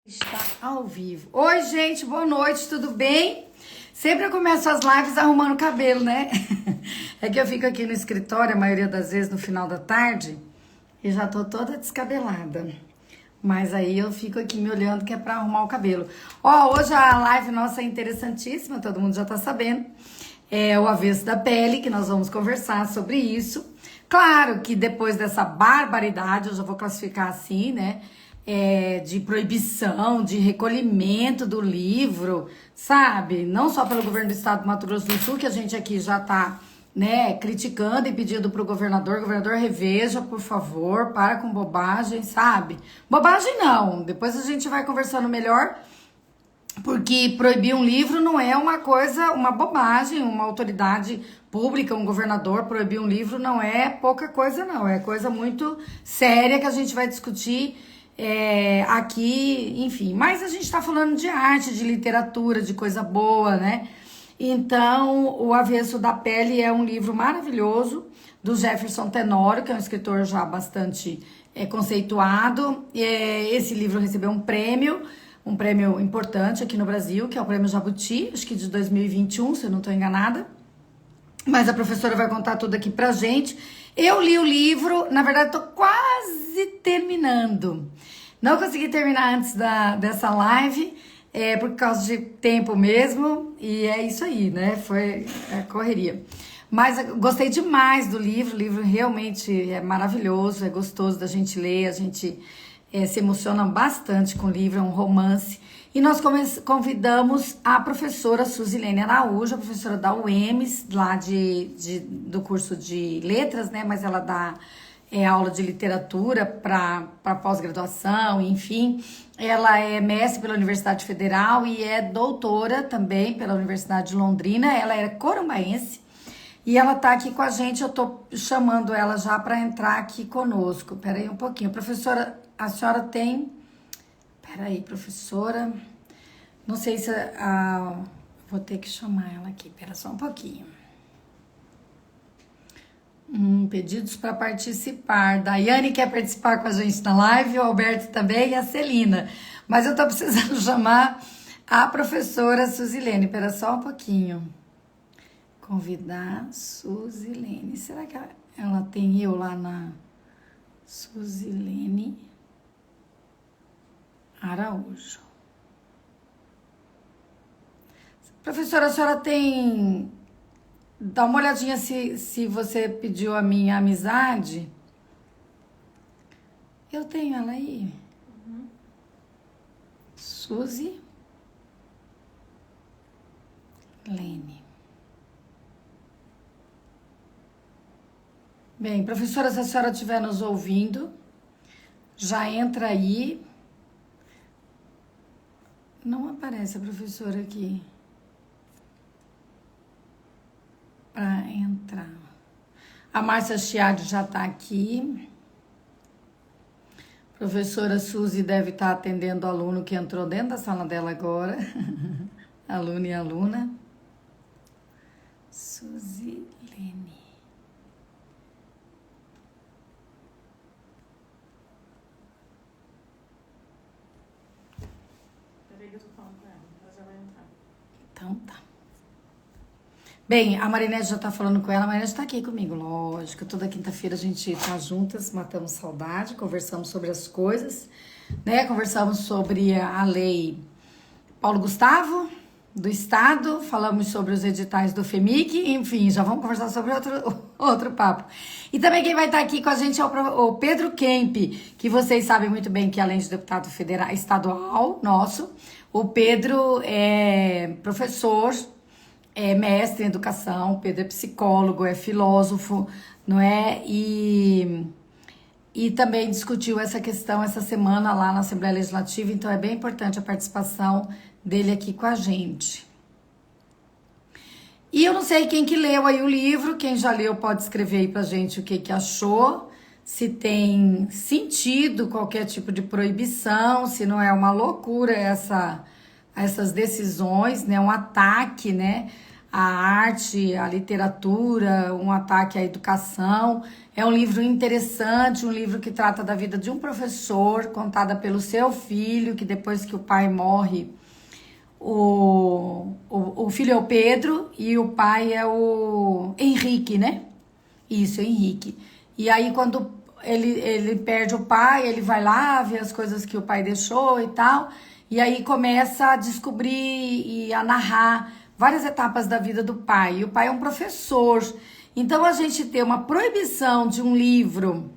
Está ao vivo. Oi, gente, boa noite, tudo bem? Sempre eu começo as lives arrumando o cabelo, né? É que eu fico aqui no escritório, a maioria das vezes no final da tarde, e já tô toda descabelada. Mas aí eu fico aqui me olhando que é pra arrumar o cabelo. Ó, hoje a live nossa é interessantíssima, todo mundo já tá sabendo. É o avesso da pele, que nós vamos conversar sobre isso. Claro que depois dessa barbaridade, eu já vou classificar assim, né? De proibição, de recolhimento do livro, sabe? Não só pelo governo do estado do Mato Grosso do Sul, que a gente aqui já tá, né, criticando e pedindo pro governador, reveja, por favor, para com bobagem, sabe? Bobagem não, depois a gente vai conversando melhor, porque proibir um livro não é uma coisa, uma bobagem, uma autoridade pública, um governador proibir um livro não é pouca coisa não, é coisa muito séria que a gente vai discutir aqui, enfim. Mas a gente tá falando de arte, de literatura, de coisa boa, né? Então, O Avesso da Pele é um livro maravilhoso do Jefferson Tenório, que é um escritor já bastante conceituado. Esse livro recebeu um prêmio importante aqui no Brasil, que é o Prêmio Jabuti, acho que de 2021, se eu não estou enganada. Mas a professora vai contar tudo aqui pra gente. Eu li o livro, na verdade tô quase terminando. Não consegui terminar antes dessa live, por causa de tempo mesmo, e é isso aí, né? Foi correria. Mas eu gostei demais do livro, o livro realmente é maravilhoso, é gostoso da gente ler, a gente se emociona bastante com o livro, é um romance. E nós convidamos a professora Suzilene Araújo, a professora da UEMS, lá do curso de letras, né? Mas ela dá aula de literatura para pós-graduação, enfim. Ela é mestre pela Universidade Federal e é doutora também pela Universidade de Londrina. Ela é corumbaense e ela tá aqui com a gente. Eu tô chamando ela já para entrar aqui conosco. Peraí um pouquinho. Professora, a senhora tem... Peraí, professora. Não sei se... vou ter que chamar ela aqui. Pera só um pouquinho. Pedidos para participar. Daiane quer participar com a gente na live, o Alberto também e a Celina. Mas eu tô precisando chamar a professora Suzilene. Pera só um pouquinho. Convidar Suzilene. Será que ela tem eu lá na Suzilene Araújo? Professora, a senhora tem... Dá uma olhadinha se você pediu a minha amizade. Eu tenho ela aí. Suzy Lene. Bem, professora, se a senhora estiver nos ouvindo, já entra aí. Não aparece a professora aqui para entrar. A Márcia Chiadi já está aqui. Professora Suzy deve estar atendendo o aluno que entrou dentro da sala dela agora. Aluno e aluna. Suzilene. Peraí que eu tô falando com ela já vai entrar. Então tá. Bem, a Marinete já tá falando com ela, a Marinete tá aqui comigo, lógico. Toda quinta-feira a gente tá juntas, matamos saudade, conversamos sobre as coisas, né? Conversamos sobre a lei Paulo Gustavo, do Estado, falamos sobre os editais do FEMIC, enfim, já vamos conversar sobre outro papo. E também quem vai estar aqui com a gente é o Pedro Kemp, que vocês sabem muito bem que além de deputado federal, estadual nosso, o Pedro é professor, é mestre em educação, Pedro é psicólogo, é filósofo, não é? E também discutiu essa questão essa semana lá na Assembleia Legislativa, então é bem importante a participação dele aqui com a gente. E eu não sei quem que leu aí o livro, quem já leu pode escrever aí pra gente o que achou, se tem sentido qualquer tipo de proibição, se não é uma loucura essas decisões, né, um ataque, né, a arte, a literatura, um ataque à educação. É um livro interessante, um livro que trata da vida de um professor, contada pelo seu filho, que depois que o pai morre, o filho é o Pedro e o pai é o Henrique, né? Isso, Henrique. E aí, quando ele perde o pai, ele vai lá ver as coisas que o pai deixou e tal. E aí começa a descobrir e a narrar várias etapas da vida do pai. E o pai é um professor. Então, a gente ter uma proibição de um livro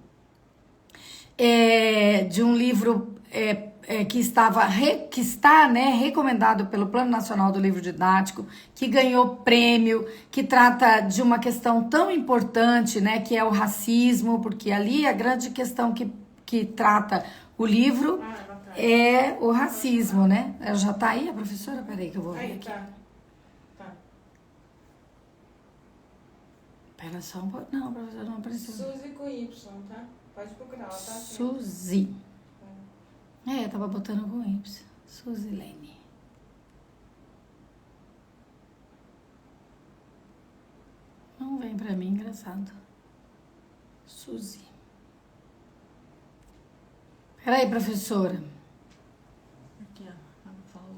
que está, né, recomendado pelo Plano Nacional do Livro Didático, que ganhou prêmio, que trata de uma questão tão importante, né, que é o racismo, porque ali a grande questão que trata o livro é o racismo, né? Ela já tá aí, a professora? Peraí que eu vou ver aqui. Tá. Pera só um pouco. Não, professora, não precisa. Suzy com Y, tá? Pode procurar, ela tá aqui. Suzy. Tava botando com Y. Suzilene. Não vem pra mim, engraçado. Suzy. Peraí, professora. Aqui, ó. Ela falou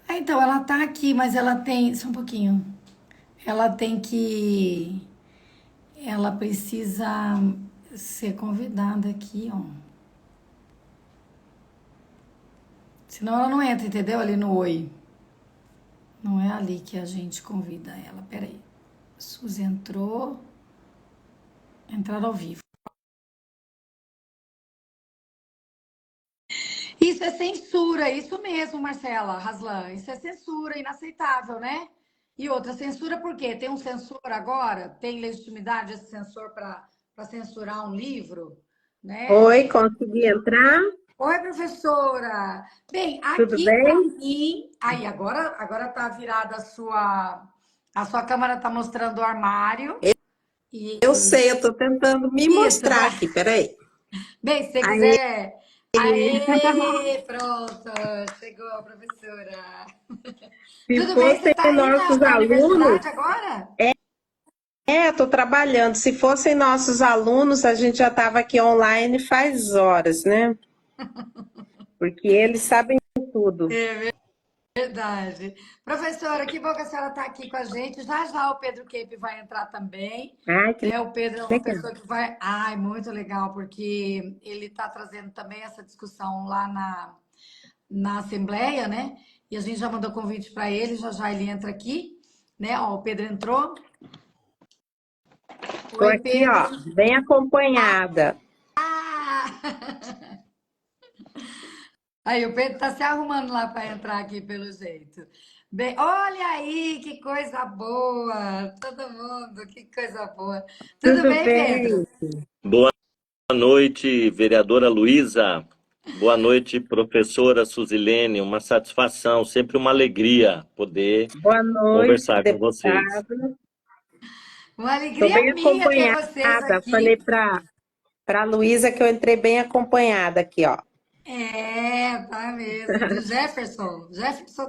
aí. Então, ela tá aqui, mas ela tem... Só um pouquinho. Ela tem que... Ela precisa ser convidada aqui, ó. Senão ela não entra, entendeu? Ali no Oi. Não é ali que a gente convida ela. Peraí. Suzy entrou. Entrar ao vivo. Isso é censura, isso mesmo, Marcela Raslan. Isso é censura, inaceitável, né? E outra, censura por quê? Tem um censor agora? Tem legitimidade esse censor para censurar um livro? Né? Oi, consegui entrar? Oi, professora! Bem, Tudo aqui bem? para mim... Aí, agora tá virada a sua câmera tá mostrando o armário. Eu sei, eu tô tentando me Isso, mostrar vai. aqui, peraí. Bem, se você Aí, quiser... Aê, pronto! Chegou a professora. se Tudo bem? Você fossem tá aí nossos na alunos, universidade agora? eu tô trabalhando. Se fossem nossos alunos, a gente já estava aqui online faz horas, né? Porque eles sabem tudo. Verdade. Professora, que bom que a senhora está aqui com a gente. Já já o Pedro Cape vai entrar também. Ai, que O Pedro é uma legal. pessoa que vai. Ai, muito legal, porque ele está trazendo também essa discussão lá na Assembleia, né? E a gente já mandou convite para ele, já já ele entra aqui, né? Ó, o Pedro entrou. Tô Oi, aqui, ó, Pedro. bem acompanhada. Ah! Aí, o Pedro tá se arrumando lá para entrar aqui, pelo jeito. Bem, olha aí, que coisa boa! Todo mundo, que coisa boa. Tudo Tudo bem, bem? Pedro? Boa noite, vereadora Luísa. Boa noite, professora Suzilene. Uma satisfação, sempre uma alegria poder Boa noite, conversar com vocês. deputado. Uma Tô bem alegria minha ter vocês acompanhada. Falei aqui. para a Luísa que eu entrei bem acompanhada aqui, ó. Tá mesmo, do Jefferson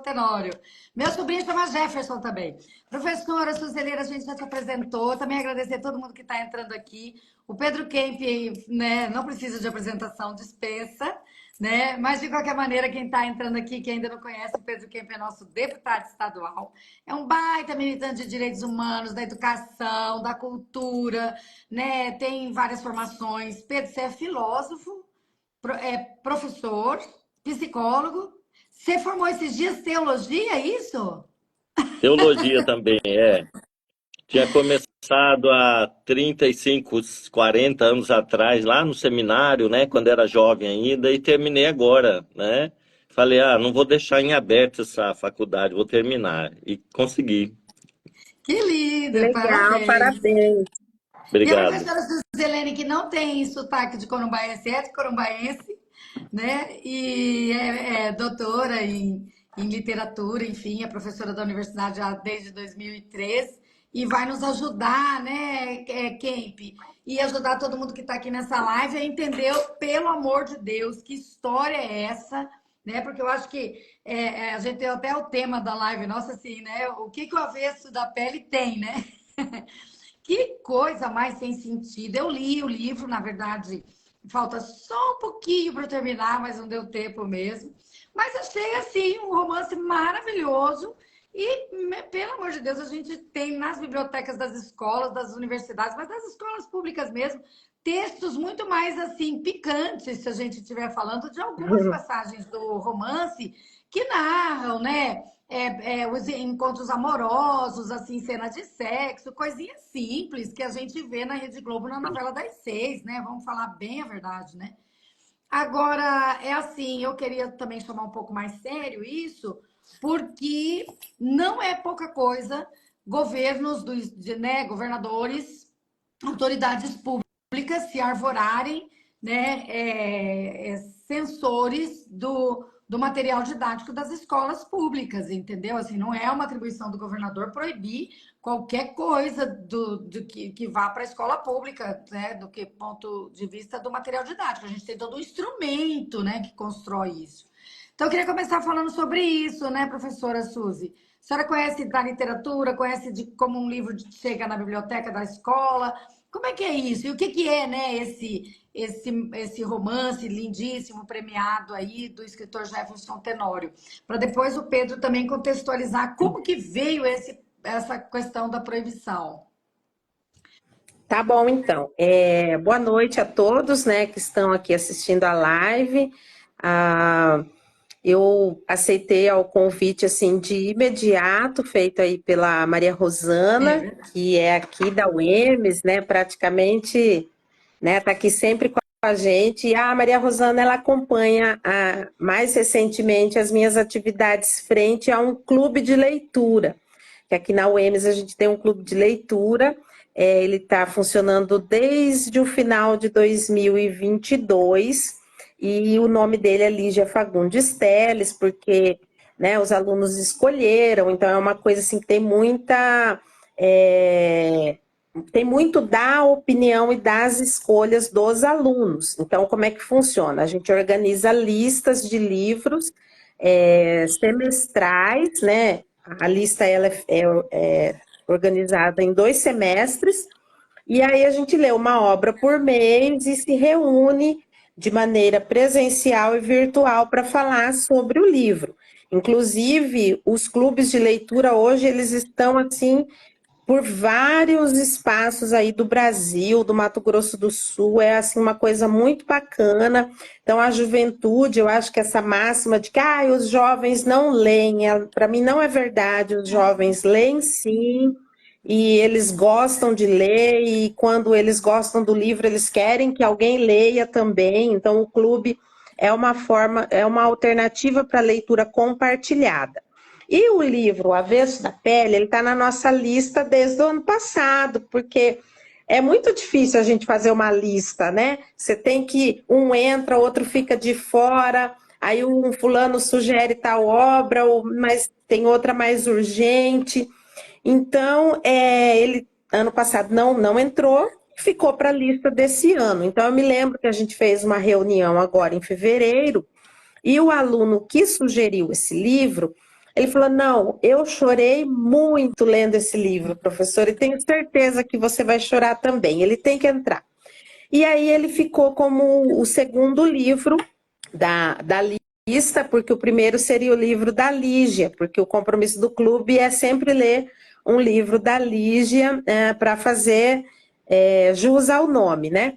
Tenório. Meu sobrinho chama Jefferson também. Professora Suzeleira, a gente já te apresentou. Também agradecer a todo mundo que está entrando aqui. O Pedro Kemp, né, não precisa de apresentação, dispensa, né? Mas, de qualquer maneira, quem está entrando aqui, que ainda não conhece, o Pedro Kemp é nosso deputado estadual. É um baita militante de direitos humanos, da educação, da cultura, né? Tem várias formações. Pedro, você é filósofo, professor, psicólogo. Você formou esses dias teologia, é isso? Teologia também, é. Tinha começado há 35, 40 anos atrás, lá no seminário, né, quando era jovem ainda, e terminei agora, né? Falei, não vou deixar em aberto essa faculdade, vou terminar. E consegui. Que lindo, Legal, parabéns. parabéns. E a Obrigado. professora Suzilene, que não tem sotaque de corumbaense, é de corumbaense, né? E é doutora em literatura, enfim, é professora da universidade já desde 2003 e vai nos ajudar, né, Kemp? E ajudar todo mundo que está aqui nessa live a entender, pelo amor de Deus, que história é essa, né? Porque eu acho que a gente tem até o tema da live nossa, assim, né? O que o avesso da pele tem, né? Que coisa mais sem sentido. Eu li o livro, na verdade, falta só um pouquinho para terminar, mas não deu tempo mesmo. Mas achei, assim, um romance maravilhoso. E, pelo amor de Deus, a gente tem nas bibliotecas das escolas, das universidades, mas das escolas públicas mesmo, textos muito mais, assim, picantes, se a gente estiver falando de algumas passagens do romance que narram, né? Os encontros amorosos, assim, cenas de sexo, coisinhas simples que a gente vê na Rede Globo na novela das 6, né? Vamos falar bem a verdade, né? Agora, é assim, eu queria também chamar um pouco mais sério isso, porque não é pouca coisa governos, né, governadores, autoridades públicas se arvorarem, né, censores do material didático das escolas públicas, entendeu? Assim, não é uma atribuição do governador proibir qualquer coisa que vá para a escola pública, né? Do que ponto de vista do material didático. A gente tem todo um instrumento, né, que constrói isso. Então, eu queria começar falando sobre isso, né, professora Suzy? A senhora conhece da literatura, conhece de como um livro chega na biblioteca da escola? Como é que é isso? E o que é, né, esse romance lindíssimo, premiado aí, do escritor Jefferson Tenório? Para depois o Pedro também contextualizar como que veio essa questão da proibição. Tá bom, então. Boa noite a todos, né, que estão aqui assistindo a live. Eu aceitei o convite, assim, de imediato, feito aí pela Maria Rosana, que é aqui da UEMS, né, praticamente, né, tá aqui sempre com a gente. E a Maria Rosana, ela acompanha mais recentemente as minhas atividades frente a um clube de leitura, que aqui na UEMS a gente tem um clube de leitura. Ele está funcionando desde o final de 2022, e o nome dele é Lígia Fagundes Teles, porque, né, os alunos escolheram, então é uma coisa assim que tem muito da opinião e das escolhas dos alunos. Então, como é que funciona? A gente organiza listas de livros semestrais, né? A lista ela é organizada em 2 semestres, e aí a gente lê uma obra por mês e se reúne de maneira presencial e virtual para falar sobre o livro. Inclusive, os clubes de leitura hoje, eles estão assim por vários espaços aí do Brasil, do Mato Grosso do Sul, é assim uma coisa muito bacana. Então a juventude, eu acho que essa máxima de que os jovens não leem, para mim não é verdade, os jovens leem sim, e eles gostam de ler, e quando eles gostam do livro, eles querem que alguém leia também. Então o clube é uma alternativa para a leitura compartilhada. E o livro O Avesso da Pele, ele está na nossa lista desde o ano passado, porque é muito difícil a gente fazer uma lista, né? Você tem que, um entra, outro fica de fora, aí um fulano sugere tal obra, mas tem outra mais urgente. Então, ele, ano passado, não entrou, ficou para a lista desse ano. Então, eu me lembro que a gente fez uma reunião agora em fevereiro, e o aluno que sugeriu esse livro, ele falou, não, eu chorei muito lendo esse livro, professor, e tenho certeza que você vai chorar também, ele tem que entrar. E aí ele ficou como o segundo livro da lista, porque o primeiro seria o livro da Lígia, porque o compromisso do clube é sempre ler um livro da Lígia para fazer jus ao nome, né?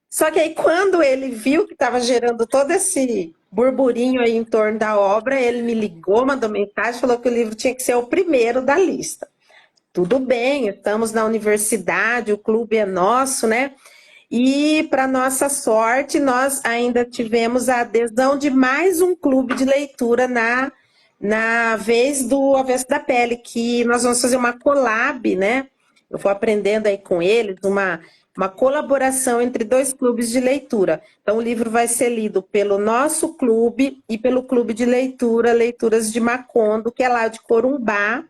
Só que aí quando ele viu que estava gerando todo esse burburinho aí em torno da obra, ele me ligou, mandou mensagem, falou que o livro tinha que ser o primeiro da lista. Tudo bem, estamos na universidade, o clube é nosso, né? E, para nossa sorte, nós ainda tivemos a adesão de mais um clube de leitura na vez do Avesso da Pele, que nós vamos fazer uma collab, né? Eu vou aprendendo aí com eles, uma colaboração entre 2 clubes de leitura. Então, o livro vai ser lido pelo nosso clube e pelo clube de leitura, Leituras de Macondo, que é lá de Corumbá,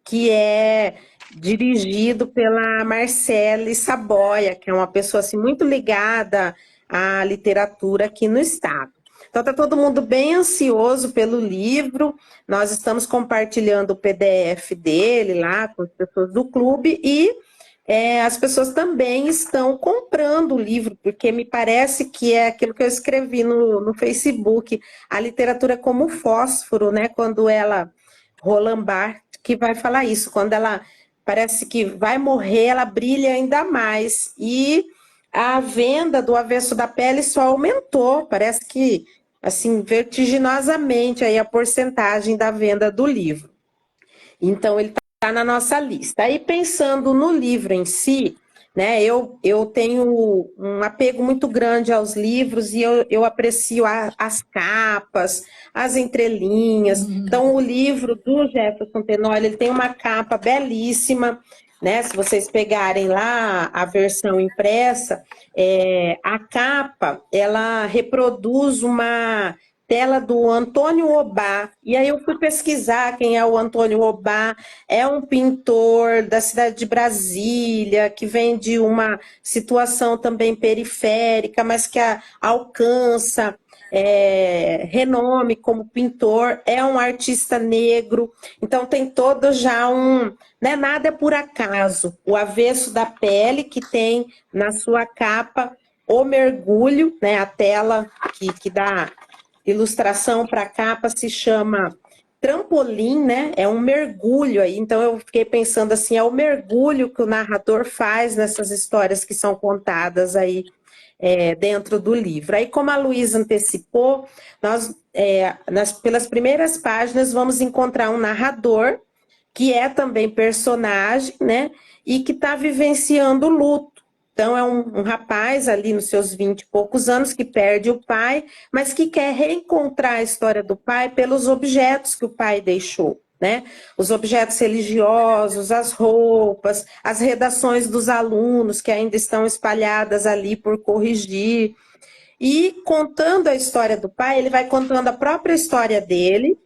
que é dirigido pela Marcele Saboia, que é uma pessoa assim, muito ligada à literatura aqui no estado. Então tá todo mundo bem ansioso pelo livro. Nós estamos compartilhando o PDF dele lá com as pessoas do clube e as pessoas também estão comprando o livro, porque me parece que é aquilo que eu escrevi no Facebook, a literatura como fósforo, né? Quando ela, Roland Barthes, que vai falar isso, quando ela parece que vai morrer, ela brilha ainda mais. E a venda do Avesso da Pele só aumentou, parece que, assim, vertiginosamente aí a porcentagem da venda do livro. Então, ele está na nossa lista. Aí, pensando no livro em si, né, eu tenho um apego muito grande aos livros e eu aprecio as capas, as entrelinhas. Então, o livro do Jefferson Tenório, ele tem uma capa belíssima, né? Se vocês pegarem lá a versão impressa, a capa, ela reproduz uma tela do Antônio Obá. E aí eu fui pesquisar quem é o Antônio Obá. É um pintor da cidade de Brasília, que vem de uma situação também periférica, mas que alcança renome como pintor. É um artista negro. Então tem todo já né, nada é por acaso. O Avesso da Pele, que tem na sua capa o mergulho, né, a tela que dá ilustração para a capa se chama Trampolim, né? É um mergulho aí. Então eu fiquei pensando assim, é o mergulho que o narrador faz nessas histórias que são contadas aí dentro do livro. Aí, como a Luísa antecipou, nós pelas primeiras páginas vamos encontrar um narrador que é também personagem, né? E que está vivenciando o luto. Então, é um rapaz ali nos seus 20 e poucos anos que perde o pai, mas que quer reencontrar a história do pai pelos objetos que o pai deixou, né? Os objetos religiosos, as roupas, as redações dos alunos que ainda estão espalhadas ali por corrigir. E contando a história do pai, ele vai contando a própria história dele,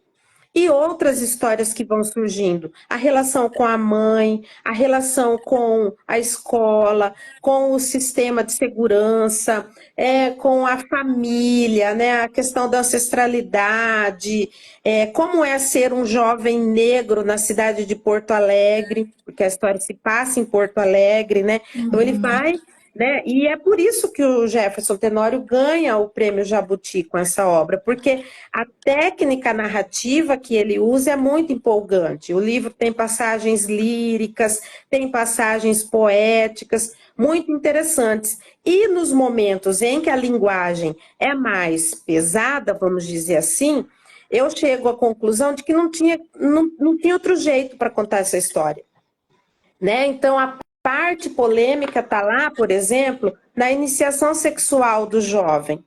e outras histórias que vão surgindo, a relação com a mãe, a relação com a escola, com o sistema de segurança, com a família, né? A questão da ancestralidade, como é ser um jovem negro na cidade de Porto Alegre, porque a história se passa em Porto Alegre, né? Então ele vai, né? E é por isso que o Jefferson Tenório ganha o prêmio Jabuti com essa obra, porque a técnica narrativa que ele usa é muito empolgante. O livro tem passagens líricas, tem passagens poéticas, muito interessantes. E nos momentos em que a linguagem é mais pesada, vamos dizer assim, eu chego à conclusão de que não tinha outro jeito para contar essa história, né? Então, a parte polêmica está lá, por exemplo, na iniciação sexual do jovem.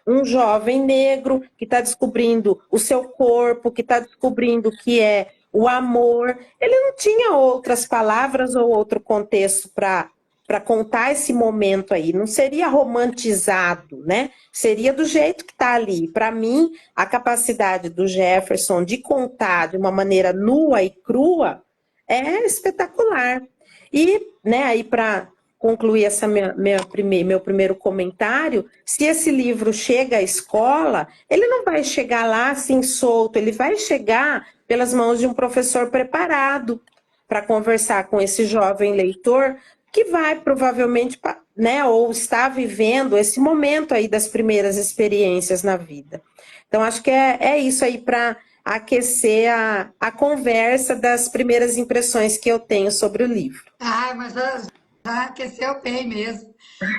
Um jovem negro que está descobrindo o seu corpo, que está descobrindo o que é o amor. Ele não tinha outras palavras ou outro contexto para contar esse momento aí. Não seria romantizado, né? Seria do jeito que está ali. Para mim, a capacidade do Jefferson de contar de uma maneira nua e crua é espetacular. E, né, aí para concluir meu primeiro comentário, se esse livro chega à escola, ele não vai chegar lá assim solto, ele vai chegar pelas mãos de um professor preparado para conversar com esse jovem leitor que vai provavelmente, né, ou está vivendo esse momento aí das primeiras experiências na vida. Então, acho que é isso aí para aquecer a conversa das primeiras impressões que eu tenho sobre o livro. Ah, mas já aqueceu bem mesmo.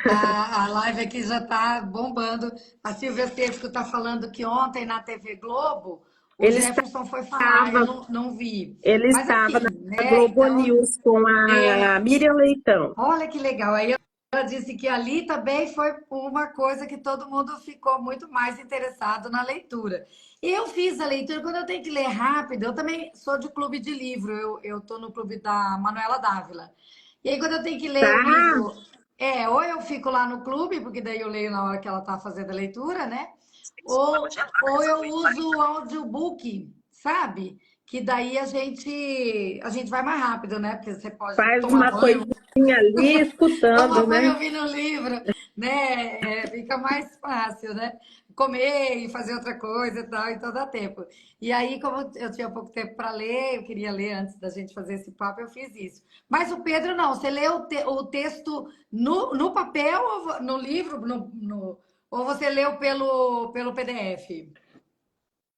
A live aqui já está bombando. A Silvia Seco está falando que ontem na TV Globo o Jefferson foi falar, eu não vi. Ele Mas, estava assim, na né, Globo então, News com a Miriam Leitão. olha que legal. Aí ela disse que ali também foi uma coisa que todo mundo ficou muito mais interessado na leitura. Eu fiz a leitura, quando eu tenho que ler rápido, eu também sou de clube de livro, eu estou no clube da Manuela Dávila. E aí, quando eu tenho que ler o livro, ou eu fico lá no clube, porque daí eu leio na hora que ela está fazendo a leitura, né? Ou eu uso o audiobook, sabe? Que daí a gente vai mais rápido, né? Porque você pode Faz tomar uma banho, coisinha ali, tomar escutando, banho né? ouvindo o livro, né? Fica mais fácil, né? comer e fazer outra coisa e tal, então dá tempo. E aí, como eu tinha pouco tempo para ler, eu queria ler antes da gente fazer esse papo, eu fiz isso. Mas o Pedro não, você lê o texto no papel, ou no livro, ou você leu pelo PDF?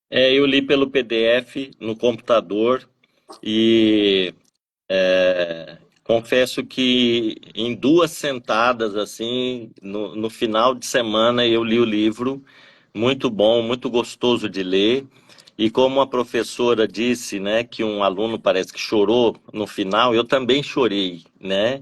Eu li pelo PDF no computador e confesso que em duas sentadas, assim, no final de semana, eu li o livro. Muito bom, muito gostoso de ler. E como a professora disse, né, que um aluno parece que chorou no final, eu também chorei, né?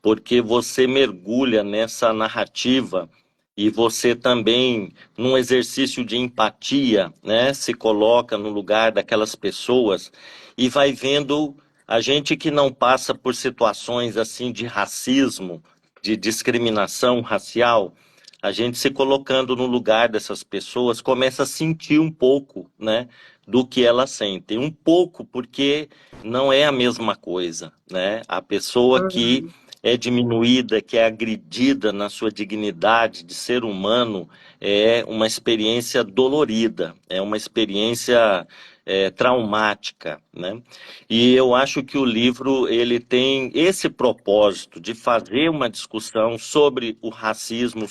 Porque você mergulha nessa narrativa e você também, num exercício de empatia, né, se coloca no lugar daquelas pessoas e vai vendo a gente que não passa por situações assim de racismo, de discriminação racial, a gente se colocando no lugar dessas pessoas começa a sentir um pouco, né, do que elas sentem. Um pouco porque não é a mesma coisa, né? A pessoa que é diminuída, que é agredida na sua dignidade de ser humano, é uma experiência dolorida, é uma experiência traumática, né? E eu acho que o livro ele tem esse propósito de fazer uma discussão sobre o racismo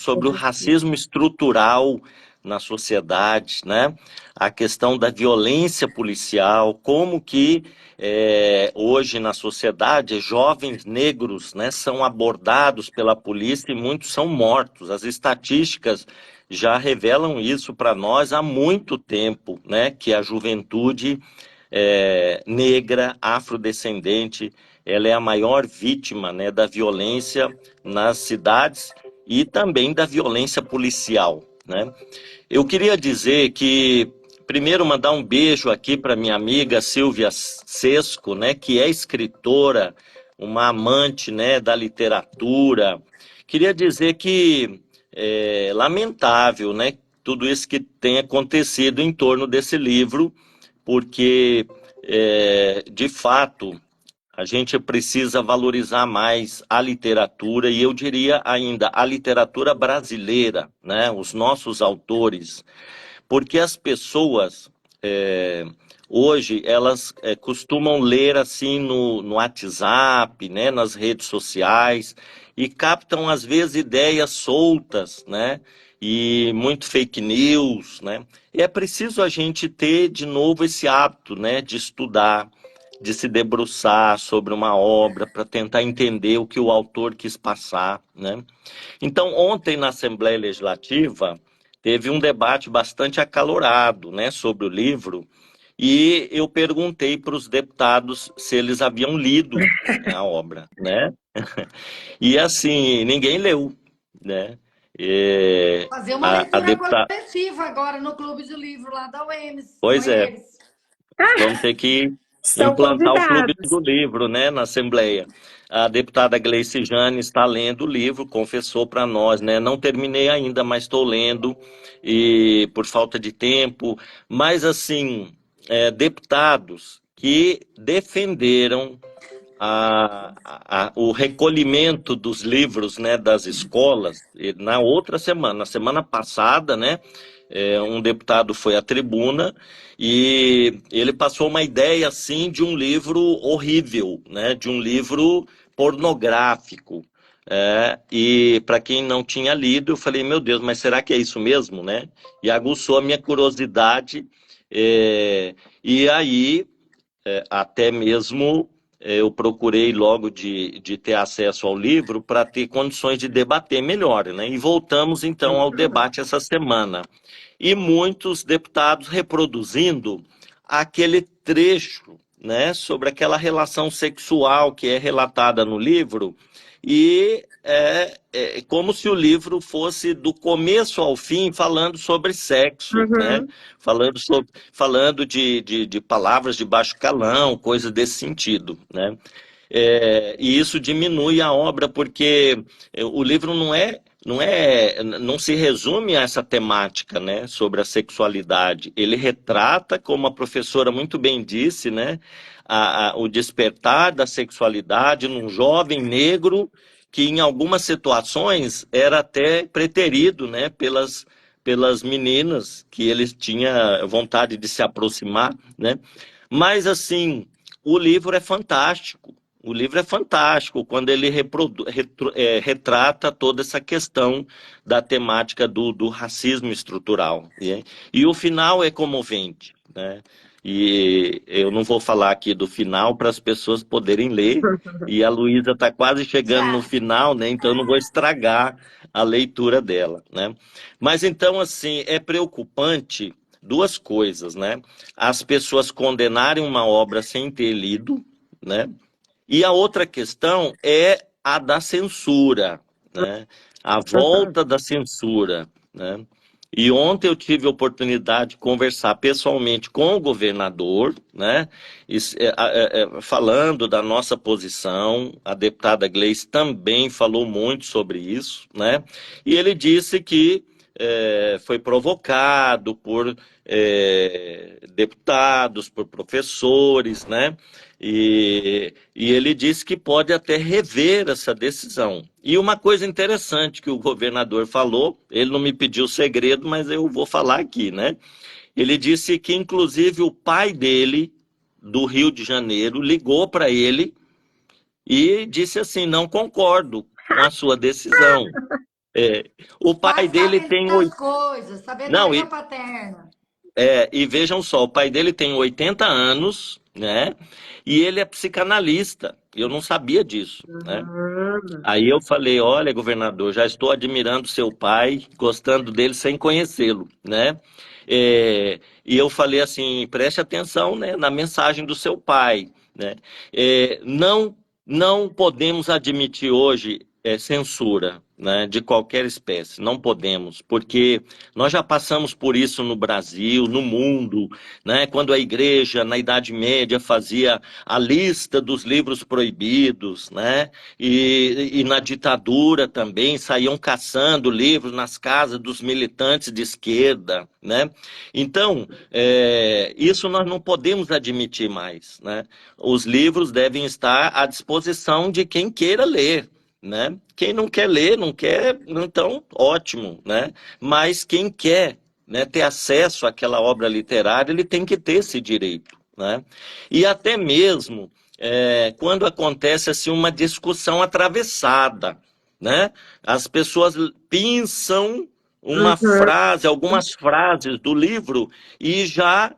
estrutural na sociedade, né? A questão da violência policial, como que hoje na sociedade jovens negros, né, são abordados pela polícia e muitos são mortos. As estatísticas já revelam isso para nós há muito tempo, né, que a juventude negra, afrodescendente, ela é a maior vítima, né, da violência nas cidades e também da violência policial, né? Eu queria dizer que, primeiro, mandar um beijo aqui para minha amiga Silvia Sesco, né, que é escritora, uma amante, né, da literatura. Queria dizer que é lamentável, né, tudo isso que tem acontecido em torno desse livro, porque, de fato, a gente precisa valorizar mais a literatura e eu diria ainda a literatura brasileira, né? Os nossos autores, porque as pessoas hoje elas costumam ler assim no WhatsApp, né? Nas redes sociais e captam às vezes ideias soltas, né? E muito fake news, né? E é preciso a gente ter de novo esse hábito, né? De estudar, de se debruçar sobre uma obra para tentar entender o que o autor quis passar, né? Então, ontem na Assembleia Legislativa teve um debate bastante acalorado, né, sobre o livro, e eu perguntei para os deputados se eles haviam lido a obra, né? E assim, ninguém leu, né? E Fazer uma a leitura deputada, coletiva agora no Clube de Livro lá da UEMS, com pois é, eles. vamos ter que Estão implantar o Clube convidados. do Livro, né, na Assembleia. A deputada Gleice Jane está lendo o livro, confessou para nós, né? Não terminei ainda, mas estou lendo e por falta de tempo. Mas assim, deputados que defenderam o recolhimento dos livros, né, das escolas. E na outra semana, na semana passada, né, um deputado foi à tribuna e ele passou uma ideia assim de um livro horrível, né, de um livro pornográfico. E para quem não tinha lido, eu falei, meu Deus, mas será que é isso mesmo, né? E aguçou a minha curiosidade. E aí até mesmo eu procurei logo de ter acesso ao livro para ter condições de debater melhor, né? E voltamos então ao debate essa semana. E muitos deputados reproduzindo aquele trecho, né, sobre aquela relação sexual que é relatada no livro, e é como se o livro fosse do começo ao fim falando sobre sexo, né? Uhum. Falando de palavras de baixo calão, coisas desse sentido, né? E isso diminui a obra porque o livro não se resume a essa temática, né, sobre a sexualidade. Ele retrata, como a professora muito bem disse, né, o despertar da sexualidade num jovem negro que em algumas situações era até preterido, né, pelas meninas, que ele tinha vontade de se aproximar, né? Mas, assim, o livro é fantástico. O livro é fantástico quando ele retrata toda essa questão da temática do racismo estrutural, né? E o final é comovente, né? E eu não vou falar aqui do final para as pessoas poderem ler, e a Luísa está quase chegando no Já. final, né? Então eu não vou estragar a leitura dela, né? Mas então, assim, é preocupante duas coisas, né? As pessoas condenarem uma obra sem ter lido, né? E a outra questão é a da censura, né? A volta da censura, né? E ontem eu tive a oportunidade de conversar pessoalmente com o governador, né? Falando da nossa posição, a deputada Gleice também falou muito sobre isso, né? E ele disse que foi provocado por deputados, por professores, né? E ele disse que pode até rever essa decisão. E uma coisa interessante que o governador falou, ele não me pediu segredo, mas eu vou falar aqui, né? Ele disse que, inclusive, o pai dele, do Rio de Janeiro, ligou para ele e disse assim: não concordo com a sua decisão. É, o pai Pai dele sabe tem das oito. coisas, Não, sabedoria paterna. e vejam só, o pai dele tem 80 anos, né? E ele é psicanalista. Eu não sabia disso, né? Aí eu falei, olha, governador, já estou admirando seu pai, gostando dele sem conhecê-lo, né? E eu falei assim, preste atenção, né, na mensagem do seu pai, né? Não podemos admitir hoje censura, né, de qualquer espécie, não podemos, porque nós já passamos por isso no Brasil, no mundo, né? Quando a igreja, na Idade Média, fazia a lista dos livros proibidos, né? E na ditadura também saíam caçando livros nas casas dos militantes de esquerda, né? Então, isso nós não podemos admitir mais, né? Os livros devem estar à disposição de quem queira ler, né? Quem não quer ler, não quer, então ótimo, né? Mas quem quer, né, ter acesso àquela obra literária, ele tem que ter esse direito, né? E até mesmo quando acontece assim uma discussão atravessada, né? As pessoas pensam uma frase, algumas frases do livro e já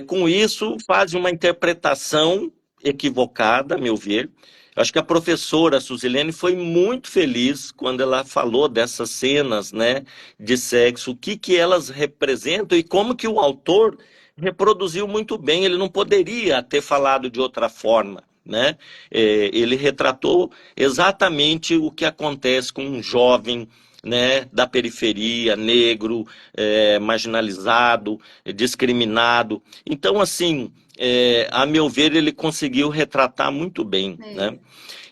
com isso fazem uma interpretação equivocada, a meu ver. Acho que a professora Suzilene foi muito feliz quando ela falou dessas cenas, né, de sexo, o que que elas representam e como que o autor reproduziu muito bem. Ele não poderia ter falado de outra forma, né? Ele retratou exatamente o que acontece com um jovem, né, da periferia, negro, marginalizado, discriminado. Então, assim, a meu ver, ele conseguiu retratar muito bem, né?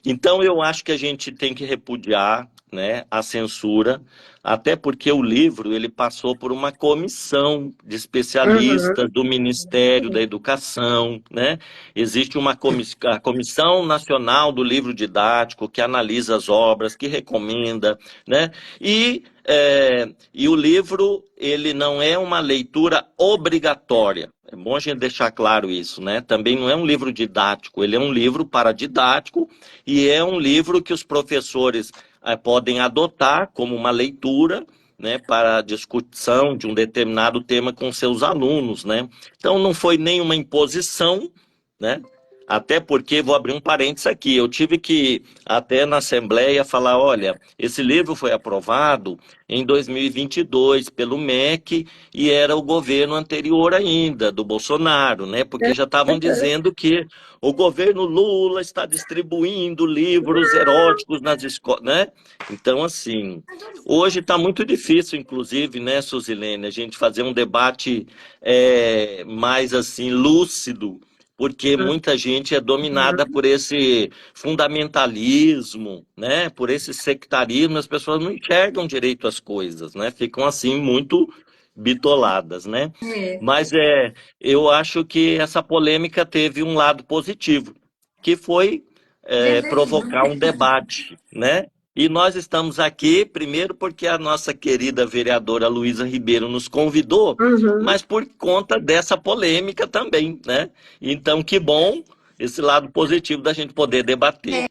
Então, eu acho que a gente tem que repudiar, né, a censura, até porque o livro ele passou por uma comissão de especialistas do Ministério da Educação, né? Existe a Comissão Nacional do Livro Didático, que analisa as obras, que recomenda, né? E o livro ele não é uma leitura obrigatória. É bom a gente deixar claro isso, né? Também não é um livro didático, ele é um livro paradidático e é um livro que os professores podem adotar como uma leitura, né, para a discussão de um determinado tema com seus alunos, né? Então não foi nenhuma imposição, né? Até porque, vou abrir um parênteses aqui, eu tive que, até na Assembleia, falar, olha, esse livro foi aprovado em 2022 pelo MEC e era o governo anterior ainda, do Bolsonaro, né? Porque já estavam dizendo que o governo Lula está distribuindo livros eróticos nas escolas, né? Então, assim, hoje está muito difícil, inclusive, né, Suzilene, a gente fazer um debate mais, assim, lúcido, porque muita gente é dominada por esse fundamentalismo, né? Por esse sectarismo, as pessoas não enxergam direito as coisas, né? Ficam assim muito bitoladas, né? É, Mas eu acho que essa polêmica teve um lado positivo, que foi revelia, provocar né? um debate, né? E nós estamos aqui, primeiro porque a nossa querida vereadora Luísa Ribeiro nos convidou, Uhum. mas por conta dessa polêmica também, né? Então, que bom esse lado positivo da gente poder debater.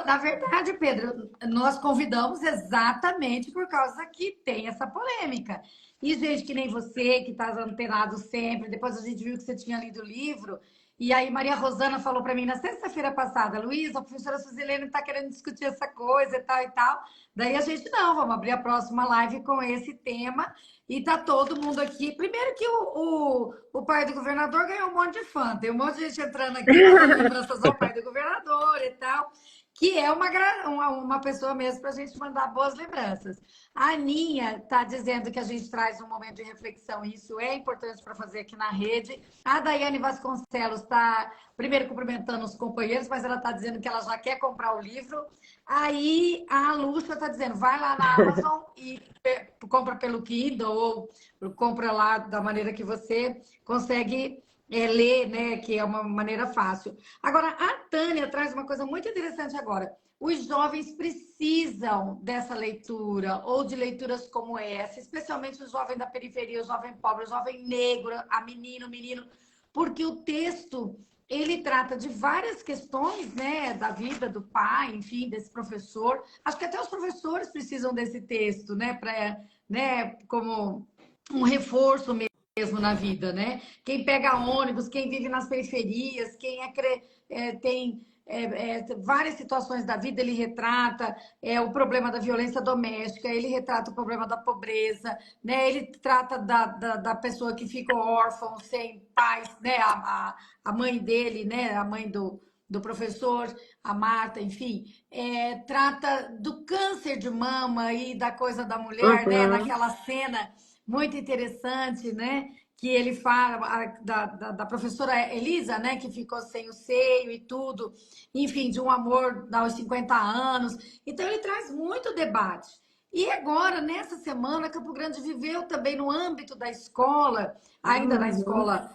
Na verdade, Pedro, nós convidamos exatamente por causa que tem essa polêmica. E gente que nem você, que está antenado sempre, depois a gente viu que você tinha lido o livro, e aí Maria Rosana falou para mim na sexta-feira passada, Luísa, a professora Suzilene está querendo discutir essa coisa e tal e tal. Daí a gente, não, vamos abrir a próxima live com esse tema, e tá todo mundo aqui. Primeiro que o pai do governador ganhou um monte de fã, tem um monte de gente entrando aqui mandando lembranças ao pai do governador e tal, que é uma pessoa mesmo para a gente mandar boas lembranças. A Aninha está dizendo que a gente traz um momento de reflexão, e isso é importante para fazer aqui na rede. A Daiane Vasconcelos está, primeiro, cumprimentando os companheiros, mas ela está dizendo que ela já quer comprar o livro. Aí a Lúcia está dizendo, vai lá na Amazon e compra pelo Kindle, ou compra lá da maneira que você consegue ler, né? Que é uma maneira fácil. Agora, a Tânia traz uma coisa muito interessante agora. Os jovens precisam dessa leitura, ou de leituras como essa, especialmente o jovem da periferia, o jovem pobre, o jovem negro, a menino, porque o texto, ele trata de várias questões, né, da vida do pai, enfim, desse professor. Acho que até os professores precisam desse texto, né, né, como um reforço mesmo na vida, né? Quem pega ônibus, quem vive nas periferias, quem tem várias situações da vida, ele retrata o problema da violência doméstica, ele retrata o problema da pobreza, né? Ele trata da pessoa que fica órfã, sem pais, né? A mãe dele, né? A mãe do professor, a Marta, enfim, trata do câncer de mama e da coisa da mulher, né? Uhum. Naquela cena muito interessante, né? Que ele fala da professora Elisa, né? Que ficou sem o seio e tudo, enfim, de um amor aos 50 anos. Então, ele traz muito debate. E agora, nessa semana, Campo Grande viveu também no âmbito da escola, ainda na escola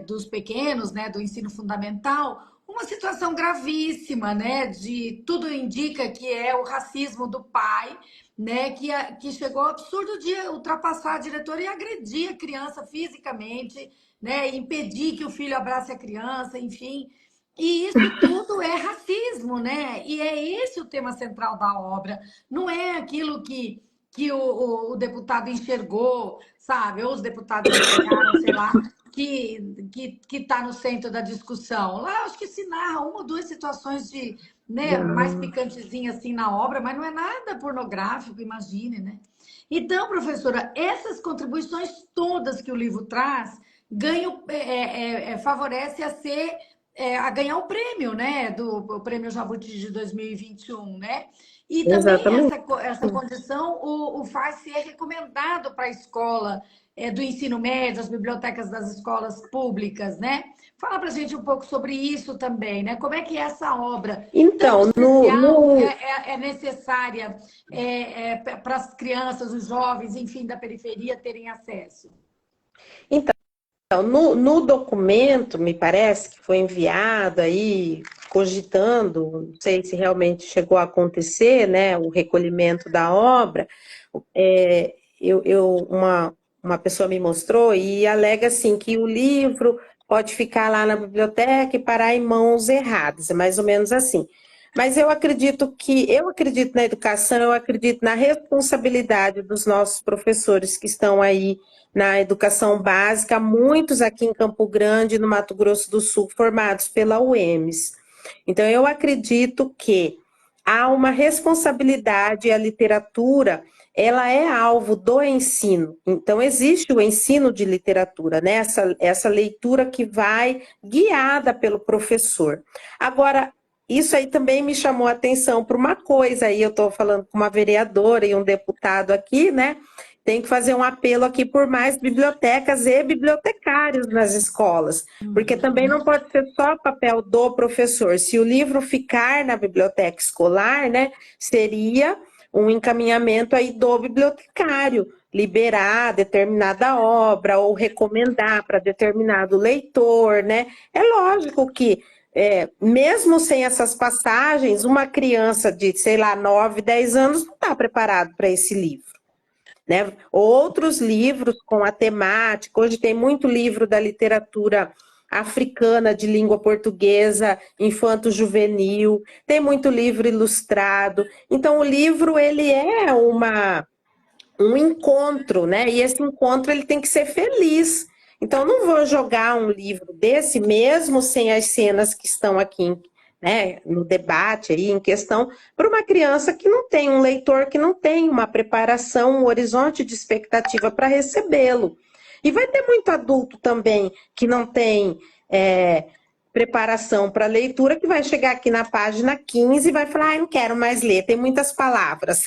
dos pequenos, né? Do ensino fundamental, uma situação gravíssima, né? De tudo indica que é o racismo do pai, né, que chegou ao absurdo de ultrapassar a diretora e agredir a criança fisicamente, né, impedir que o filho abrace a criança, enfim. E isso tudo é racismo, né? E é esse o tema central da obra. Não é aquilo que o deputado enxergou, sabe? Ou os deputados enxergaram, sei lá, que está no centro da discussão. Lá, acho que se narra uma ou duas situações de, né, mais picantezinha assim na obra, mas não é nada pornográfico, imagine, né? Então, professora, essas contribuições todas que o livro traz favorece a ganhar o prêmio, né? O prêmio Jabuti de 2021, né? E também Exatamente. essa condição o faz ser recomendado para a escola do ensino médio, as bibliotecas das escolas públicas, né? Fala para a gente um pouco sobre isso também, né? Como é que essa obra tão Então, especial é necessária para as crianças, os jovens, enfim, da periferia terem acesso? então, no documento, me parece que foi enviado aí, cogitando, não sei se realmente chegou a acontecer, né, o recolhimento da obra, uma pessoa me mostrou e alega assim que o livro pode ficar lá na biblioteca e parar em mãos erradas, é mais ou menos assim. Mas eu acredito na educação, eu acredito na responsabilidade dos nossos professores que estão aí na educação básica, muitos aqui em Campo Grande, no Mato Grosso do Sul, formados pela UEMS. Então, eu acredito que há uma responsabilidade, a literatura, ela é alvo do ensino. Então, existe o ensino de literatura, né? Essa leitura que vai guiada pelo professor. Agora, isso aí também me chamou a atenção para uma coisa, aí eu estou falando com uma vereadora e um deputado aqui, né? Tem que fazer um apelo aqui por mais bibliotecas e bibliotecários nas escolas, porque também não pode ser só papel do professor. Se o livro ficar na biblioteca escolar, né, seria um encaminhamento aí do bibliotecário, liberar determinada obra ou recomendar para determinado leitor, né? É lógico que mesmo sem essas passagens, uma criança de, sei lá, 9, 10 anos não está preparado para esse livro. Né? Outros livros com a temática, hoje tem muito livro da literatura africana de língua portuguesa, infanto-juvenil, tem muito livro ilustrado. Então, o livro, ele é um encontro, né? E esse encontro, ele tem que ser feliz. Então, não vou jogar um livro desse, mesmo sem as cenas que estão aqui, né, no debate aí em questão, para uma criança que não tem, um leitor que não tem uma preparação, um horizonte de expectativa para recebê-lo. E vai ter muito adulto também que não tem preparação para leitura, que vai chegar aqui na página 15 e vai falar, não quero mais ler, tem muitas palavras.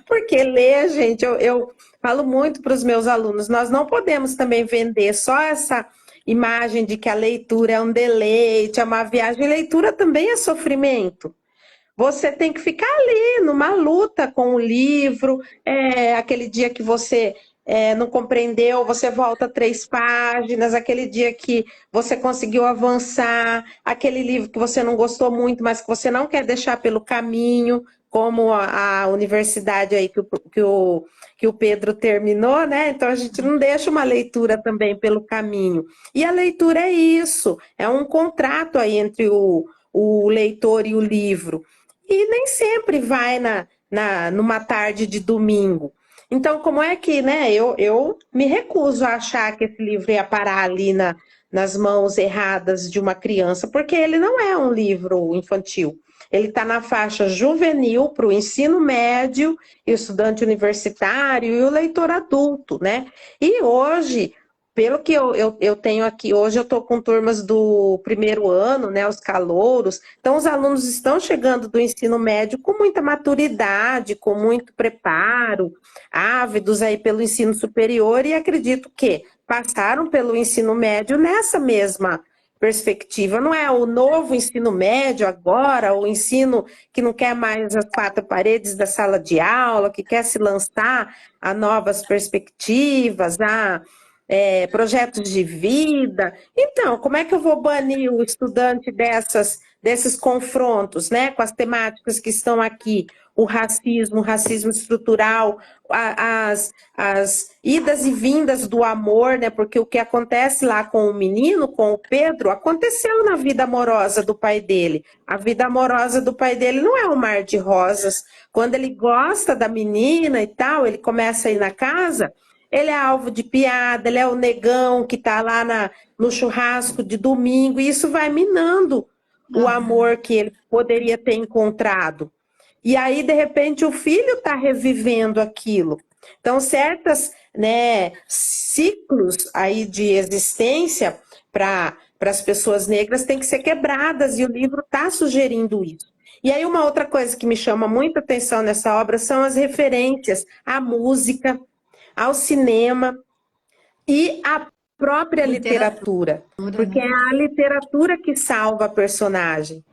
Porque ler, gente, eu falo muito para os meus alunos, nós não podemos também vender só essa imagem de que a leitura é um deleite, é uma viagem. Leitura também é sofrimento. Você tem que ficar ali, numa luta com o livro, aquele dia que você não compreendeu, você volta 3 páginas, aquele dia que você conseguiu avançar, aquele livro que você não gostou muito, mas que você não quer deixar pelo caminho, como a universidade aí que o Pedro terminou, né? Então a gente não deixa uma leitura também pelo caminho. E a leitura é isso, é um contrato aí entre o leitor e o livro. E nem sempre vai numa tarde de domingo. Então, como é que, né? Eu me recuso a achar que esse livro ia parar ali nas mãos erradas de uma criança, porque ele não é um livro infantil. Ele está na faixa juvenil para o ensino médio, estudante universitário e o leitor adulto, né? E hoje, pelo que eu tenho aqui, hoje eu estou com turmas do primeiro ano, né? Os calouros. Então, os alunos estão chegando do ensino médio com muita maturidade, com muito preparo, ávidos aí pelo ensino superior e acredito que passaram pelo ensino médio nessa mesma perspectiva, não é o novo ensino médio agora, o ensino que não quer mais as 4 paredes da sala de aula, que quer se lançar a novas perspectivas, a projetos de vida. Então, como é que eu vou banir o estudante desses confrontos, né, com as temáticas que estão aqui? O racismo estrutural, as idas e vindas do amor, né? Porque o que acontece lá com o menino, com o Pedro, aconteceu na vida amorosa do pai dele. A vida amorosa do pai dele não é um mar de rosas. Quando ele gosta da menina e tal, ele começa a ir na casa, ele é alvo de piada, ele é o negão que está lá no churrasco de domingo, e isso vai minando o amor que ele poderia ter encontrado. E aí, de repente, o filho está revivendo aquilo. Então, certas, né, ciclos aí de existência para as pessoas negras têm que ser quebradas, e o livro está sugerindo isso. E aí, uma outra coisa que me chama muita atenção nessa obra são as referências à música, ao cinema e à própria literatura. Porque é a literatura que salva a personagem.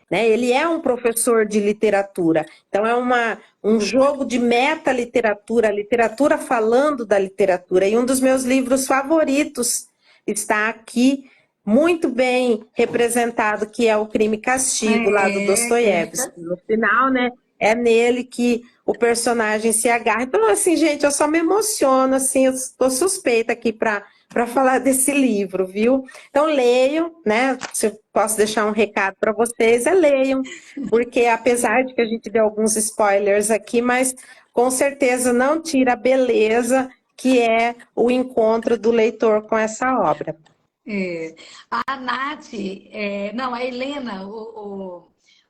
Né? Ele é um professor de literatura, então é um jogo de meta-literatura, literatura falando da literatura, e um dos meus livros favoritos está aqui, muito bem representado, que é o Crime e Castigo, lá do Dostoiévski. No final, né, é nele que o personagem se agarra. Então, assim, gente, eu só me emociono, assim, eu estou suspeita aqui para falar desse livro, viu? Então, leiam, né? Se eu posso deixar um recado para vocês, leiam, porque apesar de que a gente deu alguns spoilers aqui, mas com certeza não tira a beleza que é o encontro do leitor com essa obra. A Nath, não, a Helena,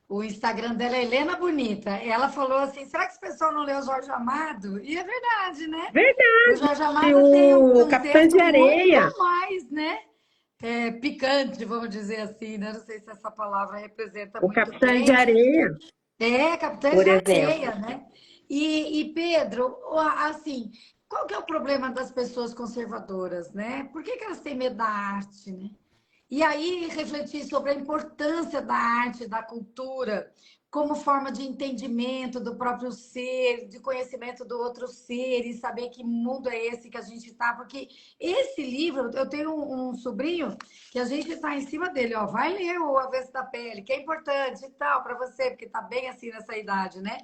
o Instagram dela é Helena Bonita. Ela falou assim, será que esse pessoal não leu o Jorge Amado? E é verdade, né? Verdade. O Jorge Amado tem um Capitã de Areia. Muito mais, né? Picante, vamos dizer assim, né? Não sei se essa palavra representa muito O Capitã bem. de Areia. Capitã por de exemplo. Areia, né? E Pedro, assim, qual que é o problema das pessoas conservadoras, né? Por que elas têm medo da arte, né? E aí refletir sobre a importância da arte, da cultura, como forma de entendimento do próprio ser, de conhecimento do outro ser e saber que mundo é esse que a gente está. Porque esse livro, eu tenho um sobrinho que a gente está em cima dele, ó, vai ler o Avesso da Pele, que é importante e tal para você, porque está bem assim nessa idade, né?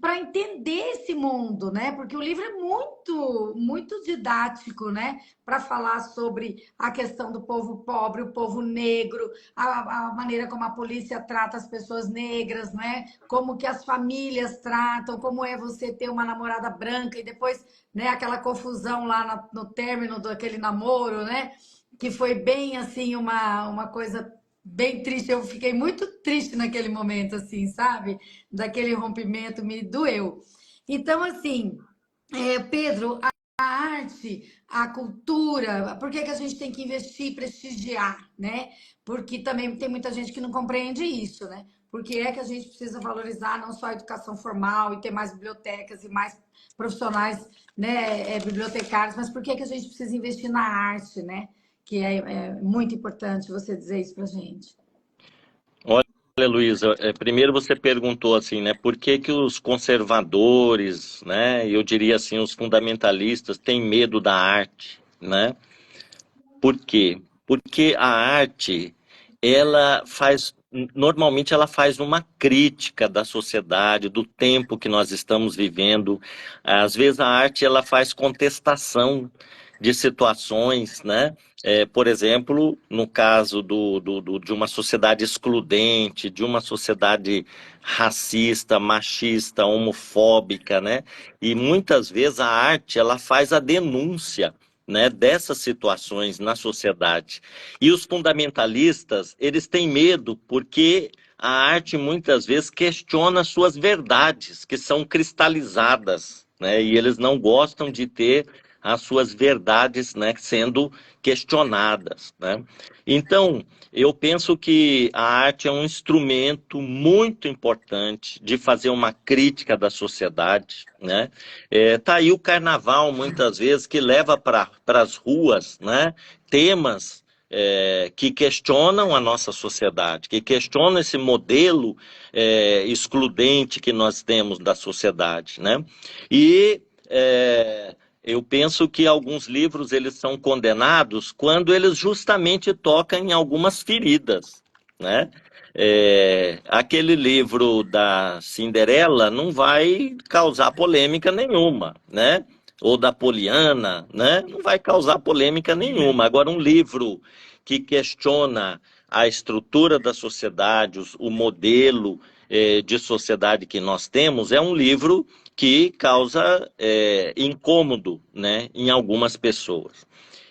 Para entender esse mundo, né? Porque o livro é muito didático, né? Para falar sobre a questão do povo pobre, o povo negro, a maneira como a polícia trata as pessoas negras, né? Como que as famílias tratam, como é você ter uma namorada branca e depois, né? Aquela confusão lá no término daquele namoro, né? Que foi bem assim uma coisa bem triste. Eu fiquei muito triste naquele momento, assim, sabe? Daquele rompimento, me doeu. Então, assim, Pedro, a arte, a cultura, por que que a gente tem que investir e prestigiar, né? Porque também tem muita gente que não compreende isso, né? Porque é que a gente precisa valorizar não só a educação formal e ter mais bibliotecas e mais profissionais, né, bibliotecários, mas por que que a gente precisa investir na arte, né? Que é muito importante você dizer isso pra gente. Olha, Luísa, primeiro você perguntou assim, né, por que que os conservadores, né, eu diria assim, os fundamentalistas têm medo da arte, né? Por quê? Porque a arte, ela faz, normalmente ela faz uma crítica da sociedade, do tempo que nós estamos vivendo. Às vezes a arte, ela faz contestação de situações, né? Por exemplo, no caso de uma sociedade excludente, de uma sociedade racista, machista, homofóbica, né? E muitas vezes a arte, ela faz a denúncia, né, dessas situações na sociedade. E os fundamentalistas, eles têm medo porque a arte muitas vezes questiona suas verdades, que são cristalizadas, né, e eles não gostam de ter as suas verdades, né, sendo questionadas, né? Então, eu penso que a arte é um instrumento muito importante de fazer uma crítica da sociedade, né? Tá aí o carnaval, muitas vezes, que leva para as ruas, né, temas que questionam a nossa sociedade, que questionam esse modelo excludente que nós temos da sociedade, né? E eu penso que alguns livros eles são condenados quando eles justamente tocam em algumas feridas, né? Aquele livro da Cinderela não vai causar polêmica nenhuma, né? Ou da Poliana, né? Não vai causar polêmica nenhuma. Agora, um livro que questiona a estrutura da sociedade, o modelo de sociedade que nós temos, é um livro que causa incômodo, né, em algumas pessoas.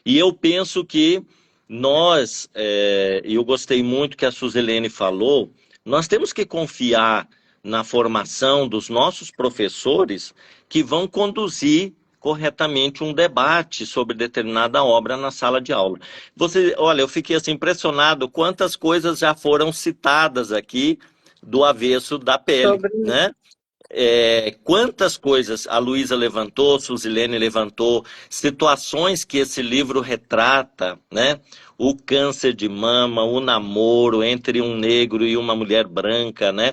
E eu penso que nós, eu gostei muito que a Suzilene falou, nós temos que confiar na formação dos nossos professores que vão conduzir corretamente um debate sobre determinada obra na sala de aula. Olha, eu fiquei assim impressionado quantas coisas já foram citadas aqui do Avesso da Pele, Sobre né? Quantas coisas a Luísa levantou, Suzilene levantou, situações que esse livro retrata, né? O câncer de mama, o namoro entre um negro e uma mulher branca, né?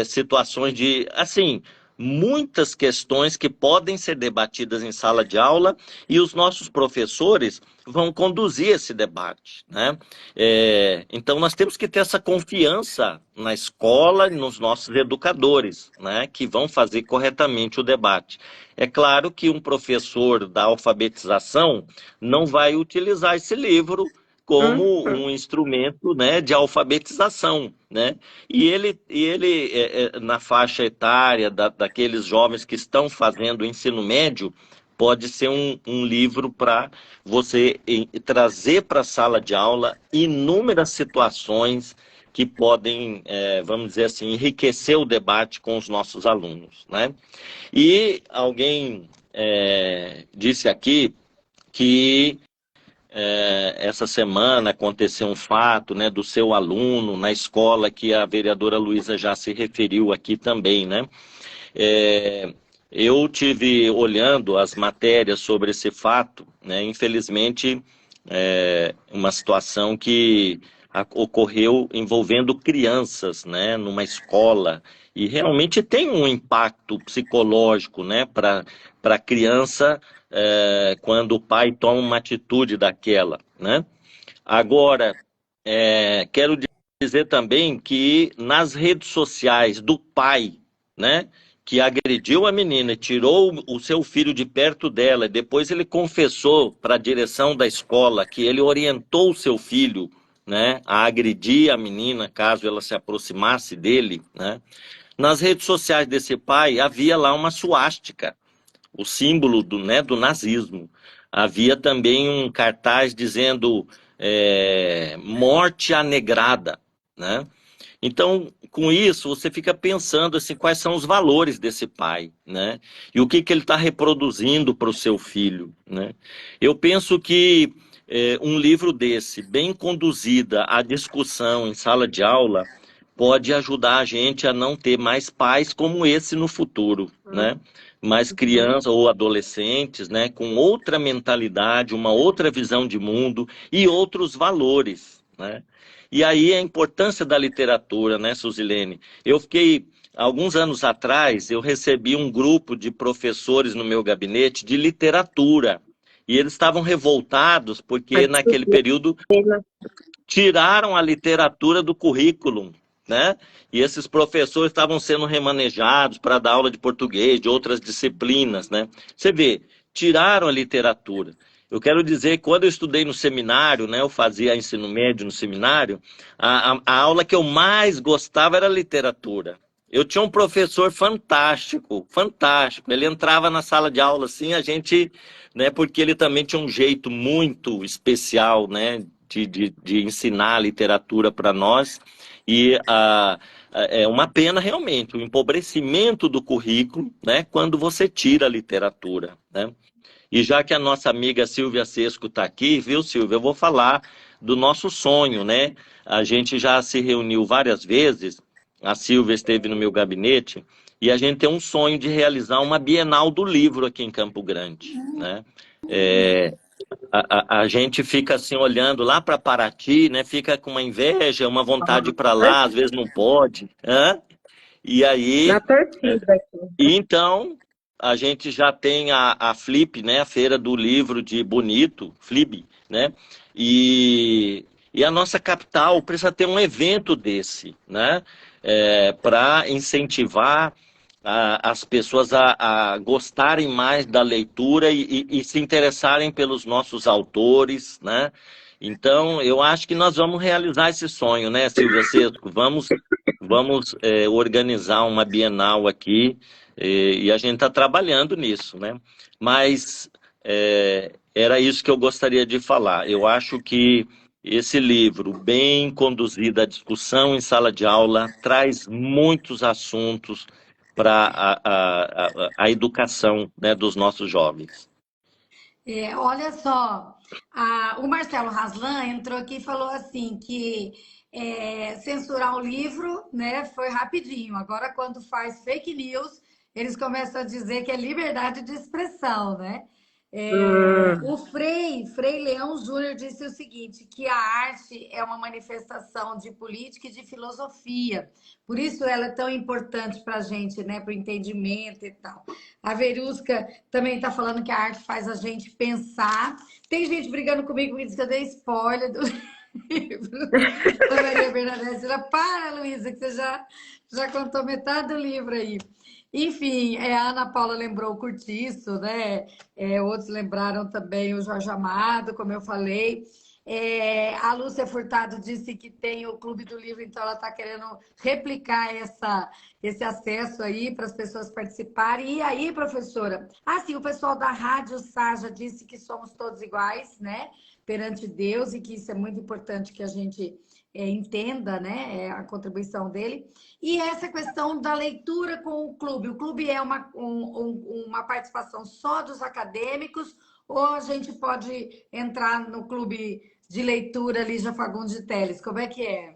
Situações de, assim, muitas questões que podem ser debatidas em sala de aula e os nossos professores vão conduzir esse debate, né? Então nós temos que ter essa confiança na escola e nos nossos educadores, né? Que vão fazer corretamente o debate. É claro que um professor da alfabetização não vai utilizar esse livro como um instrumento, né, de alfabetização, né? E ele na faixa etária daqueles jovens que estão fazendo o ensino médio, pode ser um livro para você trazer para a sala de aula inúmeras situações que podem, vamos dizer assim, enriquecer o debate com os nossos alunos, né? E alguém disse aqui que essa semana aconteceu um fato, né, do seu aluno na escola, que a vereadora Luísa já se referiu aqui também, né? Eu tive olhando as matérias sobre esse fato, né? Infelizmente, uma situação que ocorreu envolvendo crianças, né, numa escola, e realmente tem um impacto psicológico, né, para a criança quando o pai toma uma atitude daquela, né? Agora, quero dizer também que nas redes sociais do pai, né, que agrediu a menina e tirou o seu filho de perto dela, e depois ele confessou para a direção da escola que ele orientou o seu filho, né, a agredir a menina caso ela se aproximasse dele, né? Nas redes sociais desse pai havia lá uma suástica, o símbolo do, né, do nazismo. Havia também um cartaz dizendo morte à negrada, né? Então, com isso, você fica pensando assim, quais são os valores desse pai, né? E o que ele está reproduzindo para o seu filho, né? Eu penso que um livro desse, bem conduzida a discussão em sala de aula, pode ajudar a gente a não ter mais pais como esse no futuro, né? Mais crianças ou adolescentes, né? Com outra mentalidade, uma outra visão de mundo e outros valores, né? E aí a importância da literatura, né, Suzilene? Eu fiquei, alguns anos atrás, eu recebi um grupo de professores no meu gabinete de literatura. E eles estavam revoltados porque naquele período tiraram a literatura do currículo, né? E esses professores estavam sendo remanejados para dar aula de português, de outras disciplinas, né? Você vê, tiraram a literatura. Eu quero dizer que quando eu estudei no seminário, né, eu fazia ensino médio no seminário, a aula que eu mais gostava era literatura. Eu tinha um professor fantástico, fantástico. Ele entrava na sala de aula assim, a gente, né, porque ele também tinha um jeito muito especial, né, de ensinar literatura para nós. E é uma pena realmente o empobrecimento do currículo, né, quando você tira a literatura, né? E já que a nossa amiga Silvia Sesco está aqui, viu, Silvia? Eu vou falar do nosso sonho, né? A gente já se reuniu várias vezes, a Silvia esteve no meu gabinete, e a gente tem um sonho de realizar uma Bienal do Livro aqui em Campo Grande, né? A gente fica assim olhando lá para Paraty, né? Fica com uma inveja, uma vontade de ir para lá, às vezes não pode. Hã? E aí, Na torcida aqui. então, a gente já tem a Flip, né? A Feira do Livro de Bonito, Flip, né? E a nossa capital precisa ter um evento desse, né? Para incentivar as pessoas a gostarem mais da leitura e se interessarem pelos nossos autores, né? Então, eu acho que nós vamos realizar esse sonho, né, Silvia Sesco? Vamos organizar uma Bienal aqui e a gente está trabalhando nisso, né? Mas era isso que eu gostaria de falar. Eu acho que esse livro, bem conduzido à discussão em sala de aula, traz muitos assuntos para a educação, né, dos nossos jovens. Olha só, o Marcelo Raslan entrou aqui e falou assim que censurar o livro, né, foi rapidinho. Agora, quando faz fake news, eles começam a dizer que é liberdade de expressão, né? O Frei Leão Júnior disse o seguinte, que a arte é uma manifestação de política e de filosofia. Por isso ela é tão importante para a gente, né? Para o entendimento e tal. A Verusca também está falando que a arte faz a gente pensar. Tem gente brigando comigo que diz que eu dei spoiler do livro. A Maria Bernadette, para, Luísa, que você já contou metade do livro aí. Enfim, a Ana Paula lembrou o Curtiço, né? Outros lembraram também o Jorge Amado, como eu falei. A Lúcia Furtado disse que tem o Clube do Livro, então ela está querendo replicar esse acesso aí para as pessoas participarem. E aí, professora? Sim, o pessoal da Rádio Saja disse que somos todos iguais, né? Perante Deus, e que isso é muito importante que a gente entenda, né, a contribuição dele. E essa questão da leitura com o clube é uma participação só dos acadêmicos ou a gente pode entrar no clube de leitura Lígia Fagundes de Telles? Como é que é?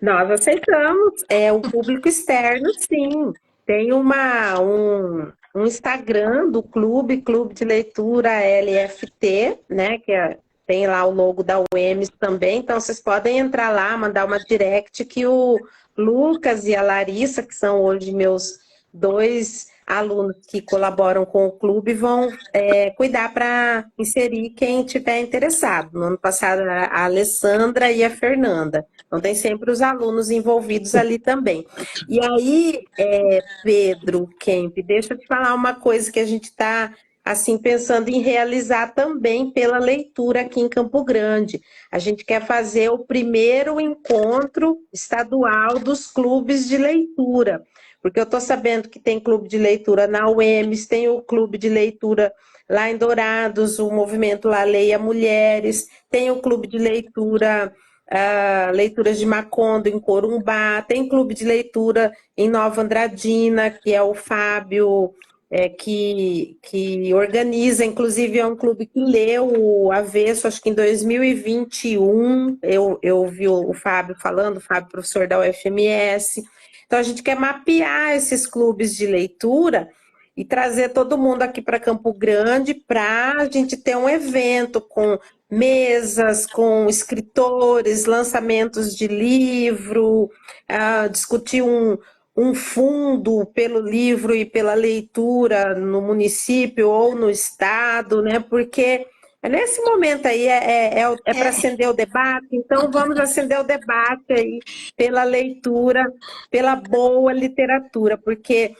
Nós aceitamos, o público externo, sim. Tem um Instagram do Clube de Leitura LFT, né, que é tem lá o logo da UEMS também, então vocês podem entrar lá, mandar uma direct que o Lucas e a Larissa, que são hoje meus dois alunos que colaboram com o clube, vão cuidar para inserir quem tiver interessado. No ano passado, a Alessandra e a Fernanda. Então, tem sempre os alunos envolvidos ali também. E aí, Pedro Kemp, deixa eu te falar uma coisa que a gente está assim, pensando em realizar também pela leitura aqui em Campo Grande. A gente quer fazer o primeiro encontro estadual dos clubes de leitura, porque eu estou sabendo que tem clube de leitura na UEMS, tem o clube de leitura lá em Dourados, o movimento lá Leia Mulheres, tem o clube de leitura, Leituras de Macondo, em Corumbá, tem clube de leitura em Nova Andradina, que é o Fábio... que organiza, inclusive é um clube que leu o Avesso, acho que em 2021, eu ouvi o Fábio falando, o Fábio professor da UFMS. Então a gente quer mapear esses clubes de leitura e trazer todo mundo aqui para Campo Grande para a gente ter um evento com mesas, com escritores, lançamentos de livro, discutir um fundo pelo livro e pela leitura no município ou no estado, né? Porque nesse momento aí para acender o debate, então vamos acender o debate aí pela leitura, pela boa literatura, porque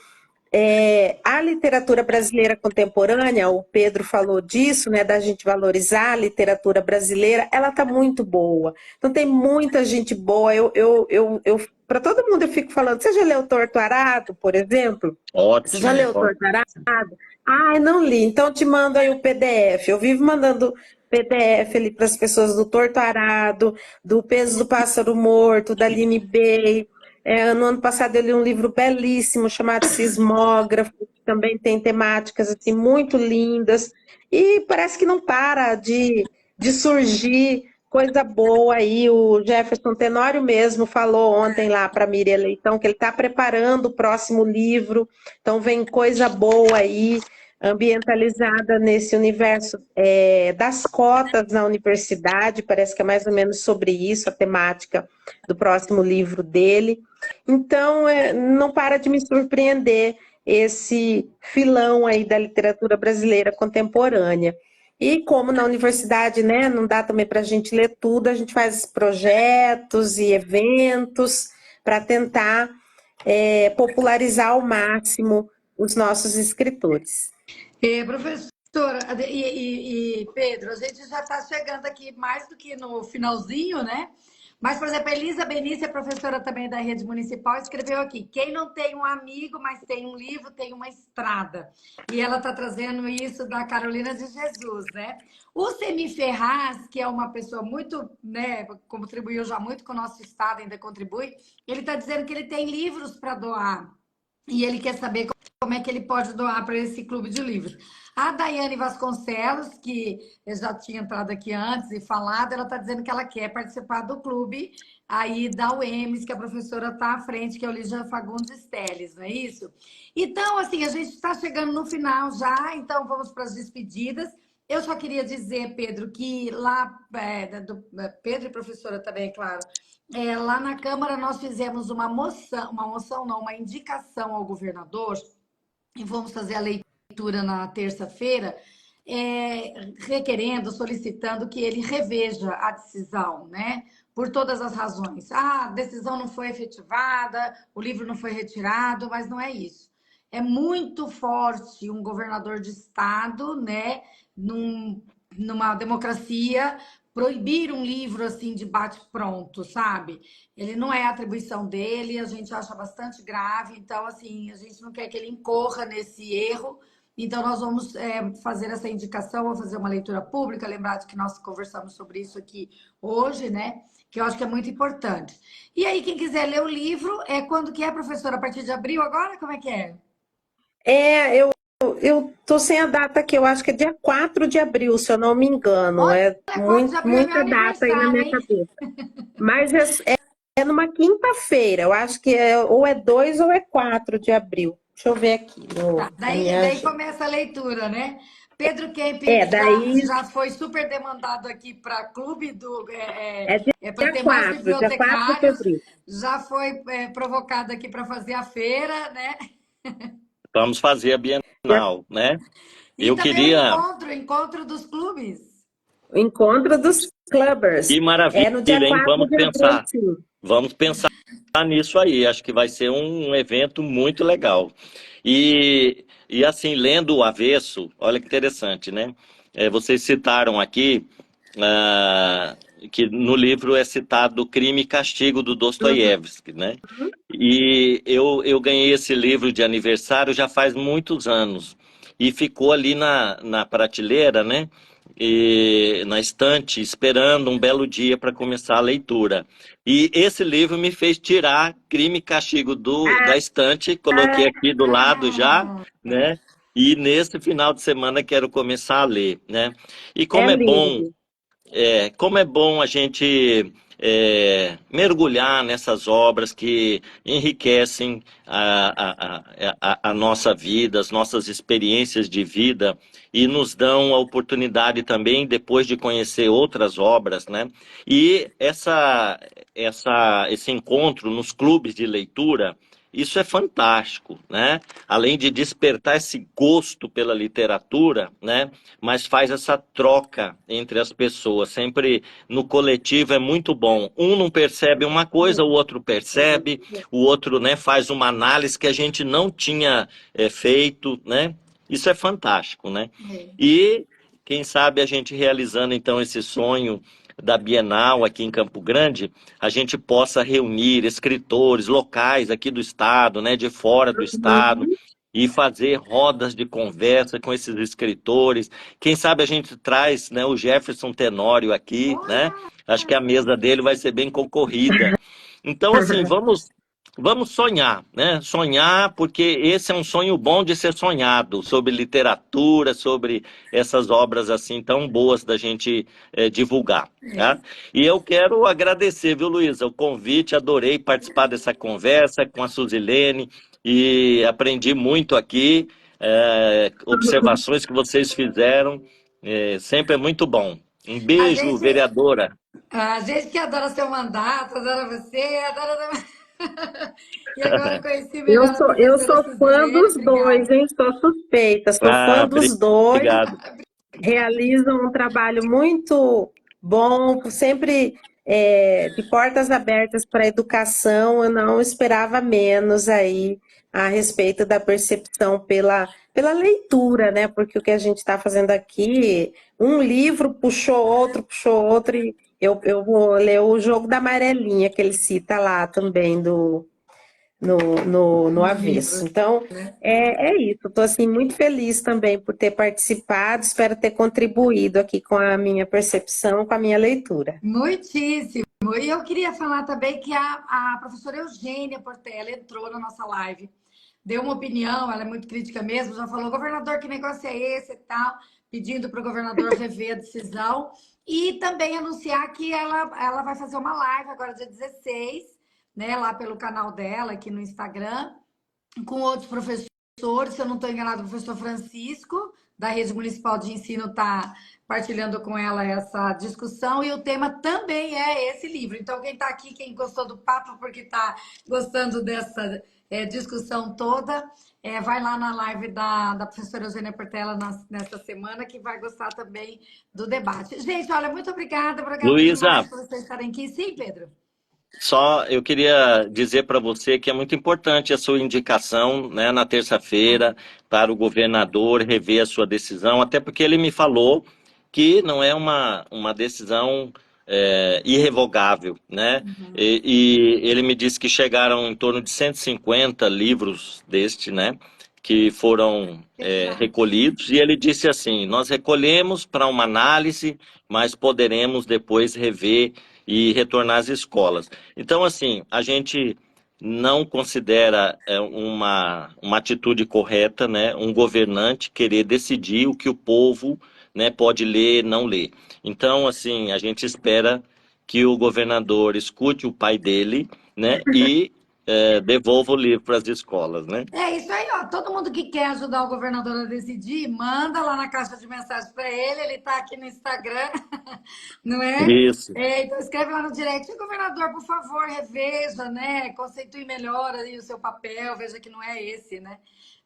a literatura brasileira contemporânea, o Pedro falou disso, né, da gente valorizar a literatura brasileira, ela está muito boa. Então tem muita gente boa. Para todo mundo eu fico falando, você já leu Torto Arado, por exemplo? Você já leu Torto Arado? Ah, não li. Então te mando aí o PDF. Eu vivo mandando PDF ali para as pessoas do Torto Arado, do Peso do Pássaro Morto, da Aline Bey. No ano passado eu li um livro belíssimo chamado Sismógrafo, que também tem temáticas assim, muito lindas, e parece que não para de surgir coisa boa aí. O Jefferson Tenório mesmo falou ontem lá para a Miriam Leitão que ele está preparando o próximo livro, então vem coisa boa aí, ambientalizada nesse universo das cotas na universidade, parece que é mais ou menos sobre isso a temática do próximo livro dele. Então, não para de me surpreender esse filão aí da literatura brasileira contemporânea. E como na universidade, né, não dá também para a gente ler tudo, a gente faz projetos e eventos para tentar popularizar ao máximo os nossos escritores. Professora, Pedro, a gente já está chegando aqui mais do que no finalzinho, né? Mas, por exemplo, a Elisa Benícia, professora também da rede municipal, escreveu aqui: quem não tem um amigo, mas tem um livro, tem uma estrada. E ela está trazendo isso da Carolina de Jesus, né? O Semi Ferraz, que é uma pessoa muito, né, contribuiu já muito com o nosso estado, ainda contribui, ele está dizendo que ele tem livros para doar. E ele quer saber como é que ele pode doar para esse clube de livros. A Daiane Vasconcelos, que eu já tinha entrado aqui antes e falado, ela está dizendo que ela quer participar do clube aí da UEMS, que a professora está à frente, que é o Lígia Fagundes Teles, não é isso? Então, assim, a gente está chegando no final já, então vamos para as despedidas. Eu só queria dizer, Pedro, que lá, Pedro e professora também, é claro, lá na Câmara nós fizemos uma indicação ao governador, e vamos fazer a leitura na terça-feira, requerendo, solicitando que ele reveja a decisão, né? Por todas as razões. A decisão não foi efetivada, o livro não foi retirado, mas não é isso. É muito forte um governador de estado, né? Numa democracia, proibir um livro assim de bate-pronto, sabe? Ele não é atribuição dele, a gente acha bastante grave, então assim, a gente não quer que ele incorra nesse erro. Então nós vamos fazer essa indicação, vou fazer uma leitura pública, lembrar de que nós conversamos sobre isso aqui hoje, né? Que eu acho que é muito importante. E aí, quem quiser ler o livro, quando que é, professora? A partir de abril agora? Como é que é? Eu tô sem a data aqui, eu acho que é dia 4 de abril, se eu não me engano. Olha, Muita data aí na minha cabeça. Mas é numa quinta-feira, eu acho que ou é 2 ou é 4 de abril. Deixa eu ver aqui. Daí começa a leitura, né? Pedro Kemp Daí já foi super demandado aqui para clube é para dia ter mais 4 de bibliotecários, fevereiro. já foi provocado aqui para fazer a feira, né? Vamos fazer a Bienal, né? E Eu também o queria. encontro dos clubes. O encontro dos clubbers. Que maravilha, É no dia hein? 4 de abril, sim. Vamos pensar nisso aí. Acho que vai ser um evento muito legal. E assim, lendo o avesso, olha que interessante, né? Vocês citaram aqui que no livro é citado Crime e Castigo do Dostoiévski, né? E eu ganhei esse livro de aniversário já faz muitos anos. E ficou ali na prateleira, né? E na estante, esperando um belo dia para começar a leitura. E esse livro me fez tirar Crime e Castigo da estante, coloquei aqui do lado já, Ah, né? E nesse final de semana quero começar a ler, né? E É lindo. como é bom a gente mergulhar nessas obras que enriquecem a nossa vida, as nossas experiências de vida e nos dão a oportunidade também, depois de conhecer outras obras, né? E esse encontro nos clubes de leitura, isso é fantástico, né? Além de despertar esse gosto pela literatura, né? Mas faz essa troca entre as pessoas, sempre no coletivo é muito bom. Um não percebe uma coisa, o outro percebe, o outro, né, faz uma análise que a gente não tinha feito, né? Isso é fantástico, né? é. E quem sabe a gente realizando então esse sonho da Bienal aqui em Campo Grande, a gente possa reunir escritores locais aqui do estado, né, de fora do estado, e fazer rodas de conversa com esses escritores. Quem sabe a gente traz, né, o Jefferson Tenório aqui, né? Olha, Acho que a mesa dele vai ser bem concorrida. Então, assim, vamos sonhar, né? Sonhar, porque esse é um sonho bom de ser sonhado, sobre literatura, sobre essas obras assim tão boas da gente divulgar, é. tá? E eu quero agradecer, viu, Luísa, o convite, adorei participar dessa conversa com a Suzilene e aprendi muito aqui, observações que vocês fizeram, sempre é muito bom. Um A beijo, gente, vereadora. a gente que adora seu mandato, adora você, adora. E agora eu conheci Eu melhor a sou, eu professora sou fã Suzilene. dos dois, Obrigada. hein? Sou suspeita, sou Ah, fã dos dois. obrigado. Realizam um trabalho muito bom, sempre de portas abertas para a educação. Eu não esperava menos aí a respeito da percepção pela leitura, né? Porque o que a gente está fazendo aqui, um livro puxou outro, e eu vou ler o Jogo da Amarelinha, que ele cita lá também no No livro, avesso. Então, né? é isso. Estou assim, muito feliz também por ter participado. Espero ter contribuído aqui com a minha percepção, com a minha leitura. Muitíssimo. E eu queria falar também que a professora Eugênia Portela entrou na nossa live, deu uma opinião, ela é muito crítica mesmo, já falou, governador, que negócio é esse e tal, pedindo para o governador rever a decisão. E também anunciar que ela vai fazer uma live agora, dia 16, né, lá pelo canal dela, aqui no Instagram, com outros professores, se eu não estou enganado, o professor Francisco, da Rede Municipal de Ensino, está partilhando com ela essa discussão, e o tema também é esse livro. Então, quem está aqui, quem gostou do papo, porque está gostando dessa discussão toda, vai lá na live da professora Eugênia Portela nesta semana, que vai gostar também do debate. Gente, olha, muito obrigada demais Luísa, por vocês estarem aqui. Sim, Pedro? só eu queria dizer para você que é muito importante a sua indicação, né, na terça-feira para o governador rever a sua decisão, até porque ele me falou que não é uma decisão irrevogável, né? E ele me disse que chegaram em torno de 150 livros né, que foram recolhidos, e ele disse assim: nós recolhemos para uma análise, mas poderemos depois rever e retornar às escolas. Então, assim, a gente não considera uma atitude correta, né, um governante querer decidir o que o povo, né, pode ler, não ler. Então, assim, a gente espera que o governador escute o pai dele, né, e devolva o livro para as escolas, né? É isso aí, ó, todo mundo que quer ajudar o governador a decidir, manda lá na caixa de mensagem para ele tá aqui no Instagram, não é? Isso. Então escreve lá no direct, governador, por favor, reveja, né? Conceitue melhor aí o seu papel, veja que não é esse, né?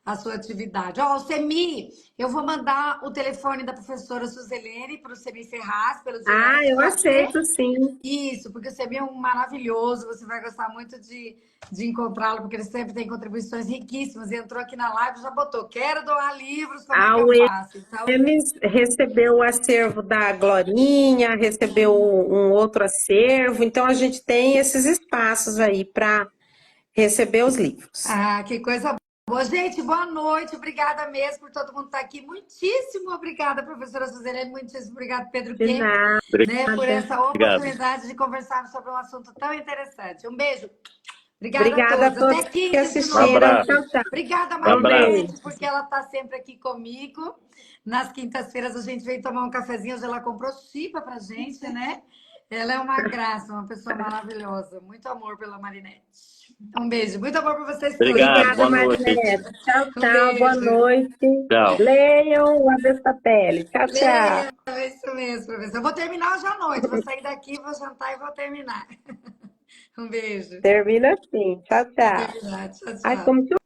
A sua atividade. Ó, o Semi, eu vou mandar o telefone da professora Suzelene para o Semi Ferraz, pelo direct. Eu pode ser? aceito, sim. Isso, porque o Semi é um maravilhoso, você vai gostar muito de encontrá-lo, porque ele sempre tem contribuições riquíssimas. E entrou aqui na live e já botou, quero doar livros, como é que eu faço? Então, Emes recebeu o acervo da Glorinha, recebeu um outro acervo, então a gente tem esses espaços aí para receber os livros. que coisa boa. Gente, boa noite. Obrigada mesmo por todo mundo estar aqui. Muitíssimo obrigada, professora Suzerene. Muitíssimo obrigada, Pedro De Kemp, nada. né, por essa oportunidade de conversarmos sobre um assunto tão interessante. Um beijo. Obrigada a todos. Até que quinta de assistiram. novo. Tchau, tchau. Obrigada, Abraço. Marinete, porque ela está sempre aqui comigo. Nas quintas-feiras a gente vem tomar um cafezinho. Hoje ela comprou chipa pra gente, né? Ela é uma graça, uma pessoa maravilhosa. Muito amor pela Marinete. Um beijo. Muito amor para vocês todos. Obrigado, boa noite. Marinete. Tchau, Um tchau. beijo. Boa noite. Tchau. Leiam o Avesso da Pele. Tchau, tchau. É isso mesmo, professor. Eu vou terminar hoje à noite. Vou sair daqui, vou jantar e vou terminar. Um beijo. Termina assim. Tchau, tchau. Tchau, tchau. Ai, como que eu